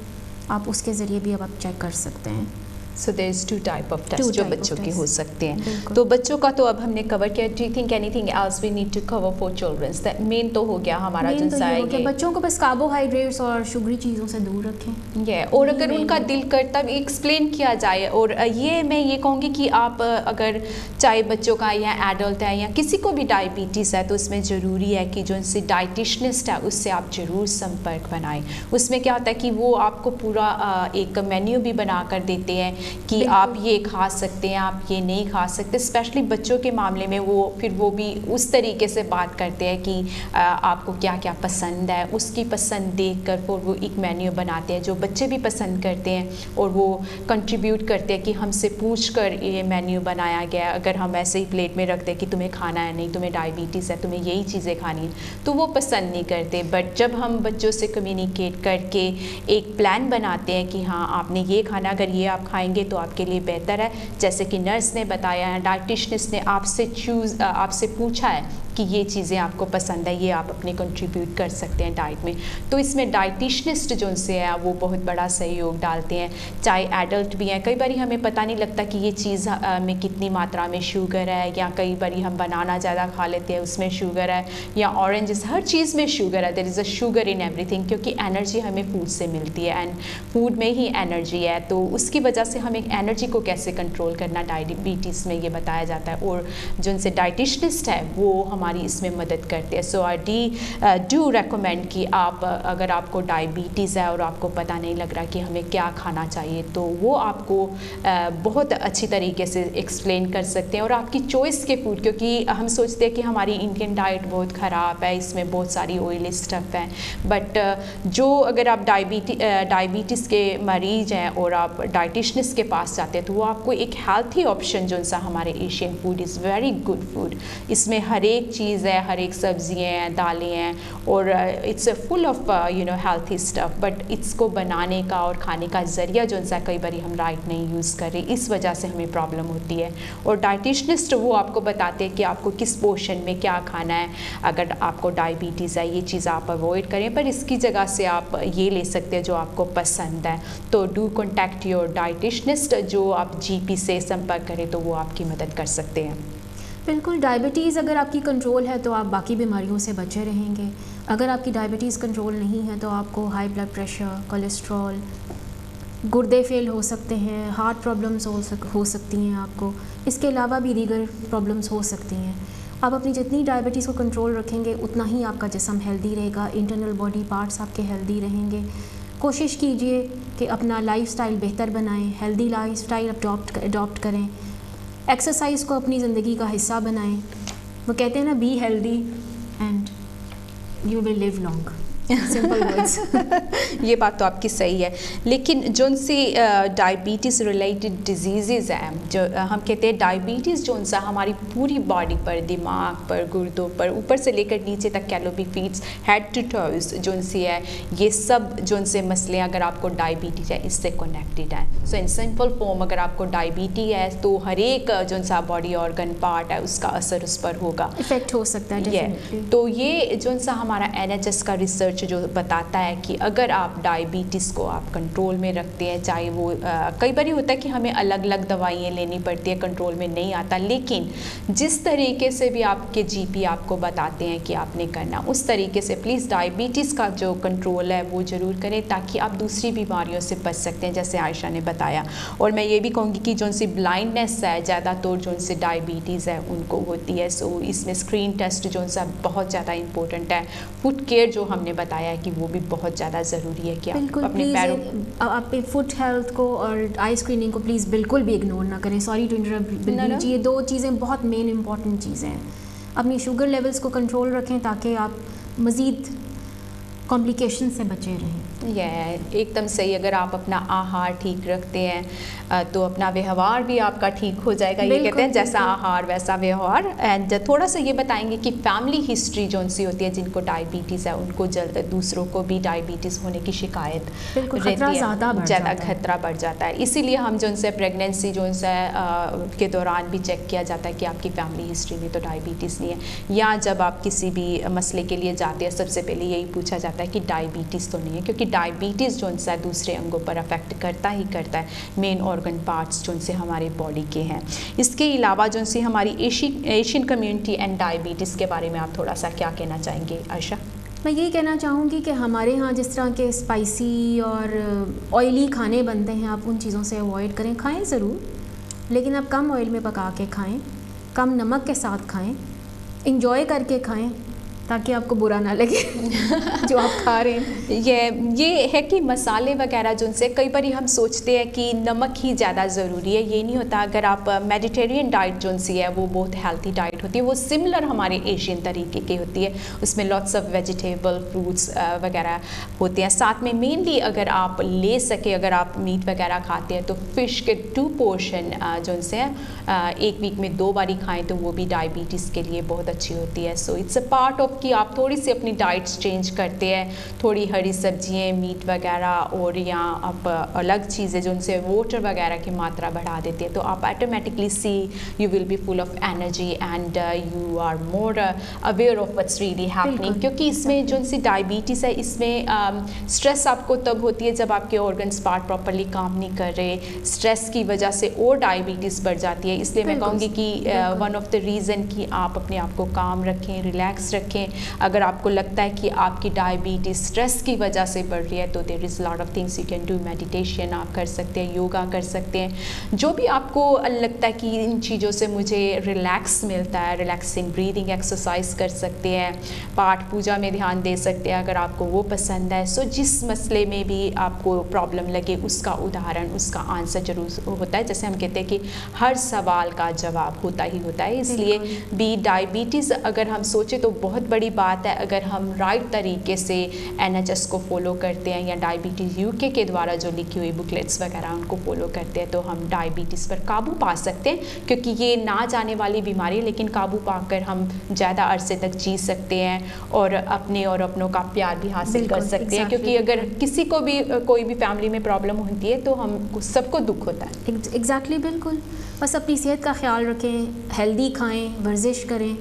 आप उसके ज़रिए भी अब आप चेक कर सकते हैं। So there is 2 type of test जो बच्चों की हो सकते हैं। तो बच्चों का तो अब हमने कवर किया। Do you think anything else we need to cover for childrens? That main तो हो गया हमारा जो है बच्चों को बस कार्बोहाइड्रेट्स और शुगरी चीज़ों से दूर रखें। ये और अगर उनका दिल करता है एक्सप्लेन किया जाए। और ये मैं ये कहूँगी कि आप अगर चाहे बच्चों का या एडल्ट है या किसी को भी डायबिटीज़ है, तो उसमें ज़रूरी है कि जो उनसे डाइटिशनिस्ट है उससे आप ज़रूर संपर्क बनाएं। उसमें क्या होता है कि वो आपको पूरा एक मेन्यू भी बना कर देते हैं कि आप ये खा सकते हैं, आप ये नहीं खा सकते। स्पेशली बच्चों के मामले में वो भी उस तरीके से बात करते हैं कि आपको क्या क्या पसंद है, उसकी पसंद देख कर फिर वो एक मेन्यू बनाते हैं जो बच्चे भी पसंद करते हैं, और वो कंट्रीब्यूट करते हैं कि हमसे पूछ कर ये मेन्यू बनाया गया है। अगर हम ऐसे ही प्लेट में रखते हैं कि तुम्हें खाना है, नहीं तुम्हें डायबिटीज़ है, तुम्हें यही चीज़ें खानी है, तो वो पसंद नहीं करते। बट जब हम बच्चों से कम्युनिकेट करके एक प्लान बनाते हैं कि हाँ आपने ये खाना, अगर ये आप खाएंगे तो आपके लिए बेहतर है, जैसे कि नर्स ने बताया है, डाइटिशियनिस्ट ने आपसे पूछा है कि ये चीज़ें आपको पसंद है, ये आप अपने कंट्रीब्यूट कर सकते हैं डाइट में, तो इसमें डाइटिशियनिस्ट जो उनसे है वो बहुत बड़ा सहयोग डालते हैं। चाहे एडल्ट भी हैं, कई बार हमें पता नहीं लगता कि ये चीज़ में कितनी मात्रा में शुगर है, या कई बार हम बनाना ज़्यादा खा लेते हैं उसमें शुगर है, या ऑरेंजेस, हर चीज़ में शुगर है। There is a sugar in everything, क्योंकि एनर्जी हमें फूड से मिलती है एंड फूड में ही एनर्जी है, तो उसकी वजह से हमें एनर्जी को कैसे कंट्रोल करना डायबिटीज़ में ये बताया जाता है, और जो उनसे डाइटिशियनिस्ट है वो हमारी इसमें मदद करते हैं। सो आई डू रेकमेंड कि आप, अगर आपको डायबिटीज़ है और आपको पता नहीं लग रहा कि हमें क्या खाना चाहिए, तो वो आपको बहुत अच्छी तरीके से एक्सप्लेन कर सकते हैं, और आपकी चॉइस के फूड, क्योंकि हम सोचते हैं कि हमारी इंडियन डाइट बहुत ख़राब है, इसमें बहुत सारी ऑयली स्टफ़ है, बट जो अगर आप डायबिटीज़ के मरीज़ हैं और आप डाइटिशियनिस्ट के पास जाते हैं, तो वो आपको एक हेल्थी ऑप्शन जो सा हमारे Asian food is very good food, इसमें हर एक चीज़ है, हर एक सब्जियाँ हैं, दालें हैं, और it's full of healthy stuff, but इसको बनाने का और खाने का ज़रिया जो सा कई बार हम राइट नहीं यूज़ कर रहे, इस वजह से हमें प्रॉब्लम होती है। और डाइटिशियनिस्ट वो आपको बताते हैं कि आपको किस पोर्शन में क्या खाना है। अगर आपको डायबिटीज़ है, ये चीज़ आप अवॉइड करें, पर इसकी जगह से आप ये ले सकते हैं जो आपको पसंद है। तो डू कॉन्टैक्ट योर डाइटिशियनिस्ट, जो आप GP से संपर्क करें तो वो आपकी मदद कर सकते हैं। बिल्कुल, डायबिटीज़ अगर आपकी कंट्रोल है तो आप बाकी बीमारियों से बचे रहेंगे। अगर आपकी डायबिटीज़ कंट्रोल नहीं है तो आपको हाई ब्लड प्रेशर, कोलेस्ट्रॉल, गुर्दे फेल हो सकते हैं, हार्ट प्रॉब्लम्स हो सकती हैं आपको, इसके अलावा भी दीगर प्रॉब्लम्स हो सकती हैं। आप अपनी जितनी डायबिटीज़ को कंट्रोल रखेंगे उतना ही आपका जिस्म हेल्दी रहेगा, इंटरनल बॉडी पार्ट्स आपके हेल्दी रहेंगे। कोशिश कीजिए कि अपना लाइफस्टाइल बेहतर बनाएं, हेल्दी लाइफस्टाइल अडॉप्ट करें, एक्सरसाइज को अपनी ज़िंदगी का हिस्सा बनाएं। वो कहते हैं ना, be healthy and you will live long, simple words. ये बात तो आपकी सही है, लेकिन जो उनसे डायबिटीज़ रिलेटेड डिजीज़ हैं, जो हम कहते हैं डायबिटीज़ जो उनसा हमारी पूरी बॉडी पर, दिमाग पर, गुर्दों पर, ऊपर से लेकर नीचे तक calorie feeds, head to toes जो उनसे है, ये सब जो उनसे मसले अगर आपको डायबिटीज़ है इससे कनेक्टेड है। सो इन सिंपल फॉर्म, अगर आपको डायबिटी है तो हर एक जो उनसा बॉडी ऑर्गन पार्ट है उसका असर उस पर होगा, इफेक्ट हो सकता है डेफिनेटली। तो ये जो उनसा हमारा NHS का रिसर्च जो बताता है कि अगर आप डायबिटीज़ को आप कंट्रोल में रखते हैं, चाहे वो कई बार होता है कि हमें अलग अलग दवाइयाँ लेनी पड़ती है, कंट्रोल में नहीं आता, लेकिन जिस तरीके से भी आपके GP आपको बताते हैं कि आपने करना, उस तरीके से प्लीज़ डायबिटीज़ का जो कंट्रोल है वो ज़रूर करें, ताकि आप दूसरी बीमारियों से बच सकते हैं, जैसे आयशा ने बताया। और मैं ये भी कहूँगी कि जो उनसी ब्लाइंडनेस है, ज़्यादातर जो उनसे डायबिटीज़ है उनको होती है, सो इसमें स्क्रीन टेस्ट जो उनसा बहुत ज़्यादा इंपॉर्टेंट है। फुट केयर जो हमने बताया है कि वो भी बहुत ज़्यादा ज़रूरी है कि आप अपने पैरों, आप फुट हेल्थ को और आई स्क्रीनिंग को प्लीज़ बिल्कुल भी इग्नोर ना करें। सॉरी टू इंटरप्ट, ये दो चीज़ें बहुत मेन इंपॉर्टेंट चीज़ें हैं। अपनी शुगर लेवल्स को कंट्रोल रखें ताकि आप मज़ीद कॉम्प्लिकेशन से बचे रहें। एकदम सही। अगर आप अपना आहार ठीक रखते हैं तो अपना व्यवहार भी आपका ठीक हो जाएगा। ये कहते हैं जैसा आहार वैसा व्यवहार। एंड थोड़ा सा ये बताएंगे कि फैमिली हिस्ट्री जो उनसी होती है, जिनको डायबिटीज़ है उनको जल्द दूसरों को भी डायबिटीज़ होने की शिकायत रहती है, ज़्यादा खतरा बढ़ जाता है। इसीलिए हम जो उनसे प्रेगनेंसी जो उनसे के दौरान भी चेक किया जाता है कि आपकी फैमिली हिस्ट्री में तो डायबिटीज़ नहीं है, या जब आप किसी भी मसले के लिए जाते हैं सबसे पहले यही पूछा जाता है कि डायबिटीज़ तो नहीं है, क्योंकि डायबिटीज़ जो उनसे दूसरे अंगों पर अफेक्ट करता ही करता है, मेन ऑर्गन पार्ट्स जो उनसे हमारे बॉडी के हैं। इसके अलावा जो उनसे हमारी एशियन कम्युनिटी एंड डायबिटीज़ के बारे में आप थोड़ा सा क्या कहना चाहेंगे आयशा? मैं यही कहना चाहूँगी कि हमारे यहाँ जिस तरह के स्पाइसी और ऑयली खाने बनते हैं, आप उन चीज़ों से अवॉइड करें। खाएं ज़रूर, लेकिन आप कम ऑयल में पका के खाएं, कम नमक के साथ खाएं, इंजॉय करके खाएं, ताकि आपको बुरा ना लगे जो आप खा रहे हैं। ये है कि मसाले वगैरह जो उनसे कई बार हम सोचते हैं कि नमक ही ज़्यादा ज़रूरी है, ये नहीं होता। अगर आप मेडिटेरियन डाइट जो सी है वो बहुत हेल्थी डाइट होती है, वो सिमिलर हमारे एशियन तरीके की होती है, उसमें लॉट्स ऑफ वेजिटेबल फ्रूट्स वगैरह होते हैं। साथ में मेनली अगर आप ले सके, अगर आप मीट वगैरह खाते हैं तो फ़िश के 2 पोर्शन जो उनसे हैं 1 वीक में 2 बारी खाएँ तो वो भी डायबिटीज़ के लिए बहुत अच्छी होती है। So it's a part of कि आप थोड़ी सी अपनी डाइट्स चेंज करते हैं, थोड़ी हरी सब्जियाँ, मीट वगैरह और या आप अलग चीज़ें जो उनसे वाटर वगैरह की मात्रा बढ़ा देते हैं, तो आप automatically see you will be full of energy and you are more aware of what's really happening. क्योंकि इसमें जो सी डायबिटीज़ है, इसमें स्ट्रेस आपको तब होती है जब आपके ऑर्गन्स पार्ट प्रॉपरली काम नहीं कर रहे, स्ट्रेस की वजह से और डायबिटीज़ बढ़ जाती है। इसलिए मैं कहूँगी कि वन ऑफ द रीज़न कि आप अपने आप को काम रखें, रिलैक्स रखें। अगर आपको लगता है कि आपकी डायबिटीज़ स्ट्रेस की वजह से बढ़ रही है तो there is lot of things you can do. Meditation आप कर सकते हैं, योगा कर सकते हैं, जो भी आपको लगता है कि इन चीज़ों से मुझे रिलैक्स मिलता है। रिलैक्सिंग ब्रीदिंग एक्सरसाइज कर सकते हैं, पाठ पूजा में ध्यान दे सकते हैं अगर आपको वो पसंद है। सो जिस मसले में भी आपको प्रॉब्लम लगे उसका उदाहरण, उसका आंसर जरूर होता है। जैसे हम कहते हैं कि हर सवाल का जवाब होता ही होता है। इसलिए भी डायबिटीज़ अगर हम सोचें तो बहुत बड़ी बात है। अगर हम राइट तरीके से NHS को फॉलो करते हैं या डायबिटीज़ UK के द्वारा जो लिखी हुई बुकलेट्स वगैरह उनको फॉलो करते हैं तो हम डायबिटीज़ पर काबू पा सकते हैं। क्योंकि ये ना जाने वाली बीमारी है, लेकिन काबू पाकर हम ज़्यादा अरसे तक जी सकते हैं और अपने और अपनों का प्यार भी हासिल कर सकते हैं। क्योंकि अगर किसी को भी कोई भी फैमिली में प्रॉब्लम होती है तो हम सबको दुख होता है। एग्जैक्टली, बिल्कुल। बस अपनी सेहत का ख्याल रखें, हेल्दी खाएं, वर्जिश करें,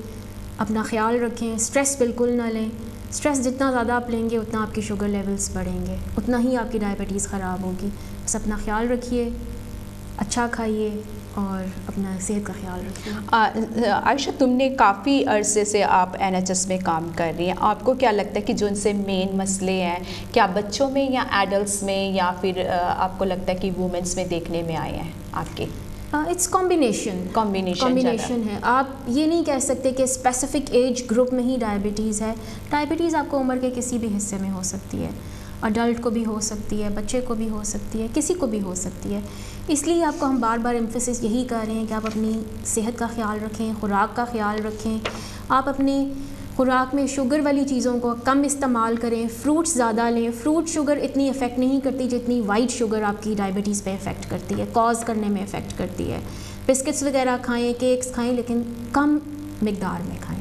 अपना ख्याल रखें, स्ट्रेस बिल्कुल ना लें। स्ट्रेस जितना ज़्यादा आप लेंगे उतना आपकी शुगर लेवल्स बढ़ेंगे, उतना ही आपकी डायबिटीज़ ख़राब होगी। बस अपना ख्याल रखिए, अच्छा खाइए और अपना सेहत का ख्याल रखिए। आयशा, तुमने काफ़ी अरसे से आप NHS में काम कर रही हैं, आपको क्या लगता है कि जो उनसे मेन मसले हैं क्या बच्चों में या एडल्ट्स में या फिर आपको लगता है कि वुमेंस में देखने में आए हैं आपके? इट्स कॉम्बिनेशन है। आप ये नहीं कह सकते कि स्पेसिफिक एज ग्रुप में ही डायबिटीज़ है। डायबिटीज़ आपको उम्र के किसी भी हिस्से में हो सकती है, अडल्ट को भी हो सकती है, बच्चे को भी हो सकती है, किसी को भी हो सकती है। इसलिए आपको हम बार बार एम्फेसिस यही कर रहे हैं कि आप अपनी सेहत का ख्याल रखें, खुराक का ख्याल रखें। आप अपनी खुराक में शुगर वाली चीज़ों को कम इस्तेमाल करें, फ्रूट्स ज़्यादा लें। फ्रूट शुगर इतनी इफ़ेक्ट नहीं करती जितनी वाइट शुगर आपकी डायबिटीज़ पे इफ़ेक्ट करती है, कॉज करने में इफ़ेक्ट करती है। बिस्किट्स वगैरह खाएं, केक्स खाएं, लेकिन कम मिकदार में खाएं।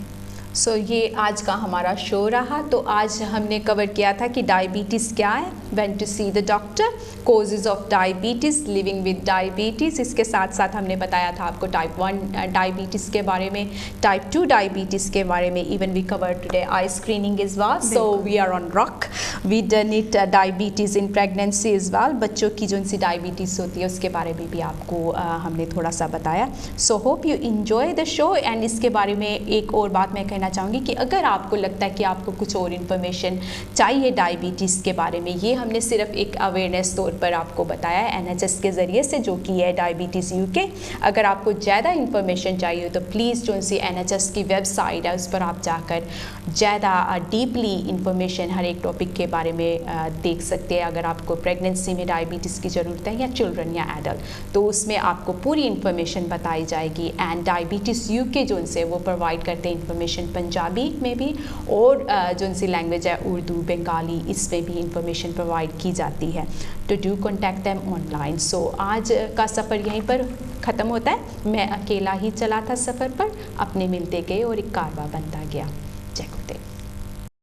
सो ये आज का हमारा शो रहा। तो आज हमने कवर किया था कि डायबिटीज़ क्या है, when to see the doctor, causes of diabetes, living with diabetes. इसके साथ साथ हमने बताया था आपको टाइप 1 डायबिटीज़ के बारे में, टाइप 2 डायबिटीज़ के बारे में। Even we cover today eye screening is well, so we are on rock. We done it diabetes in pregnancy is well. बच्चों की जो सी डायबिटीज़ होती है उसके बारे में भी आपको हमने थोड़ा सा बताया। So hope you enjoy the show. And इसके बारे में एक और बात मैं कहना चाहूँगी कि अगर आपको लगता है कि आपको कुछ और इन्फॉर्मेशन चाहिए डायबिटीज़ के बारे में, ये हमने सिर्फ एक अवेयरनेस तौर पर आपको बताया है NHS के ज़रिए से, जो कि है डायबिटीज़ UK। अगर आपको ज़्यादा इन्फॉर्मेशन चाहिए तो प्लीज़ जो सी NHS की वेबसाइट है उस पर आप जाकर ज़्यादा डीपली इन्फॉर्मेशन हर एक टॉपिक के बारे में देख सकते हैं। अगर आपको प्रेगनेंसी में डायबिटीज़ की ज़रूरत है या चिल्ड्रन या एडल्ट, तो उसमें आपको पूरी इन्फॉर्मेशन बताई जाएगी। एंड डायबिटीज़ UK जो उनसे वो प्रोवाइड करते हैं इन्फॉर्मेशन पंजाबी में भी, और जो उनसी लैंग्वेज है उर्दू, बंगाली, इसमें भी इंफॉर्मेशन प्रोवाइड की जाती है। तो डू कॉन्टैक्ट दैम ऑनलाइन। सो आज का सफ़र यहीं पर ख़त्म होता है। मैं अकेला ही चला था सफ़र पर, अपने मिलते गए और एक कारवां बनता गया।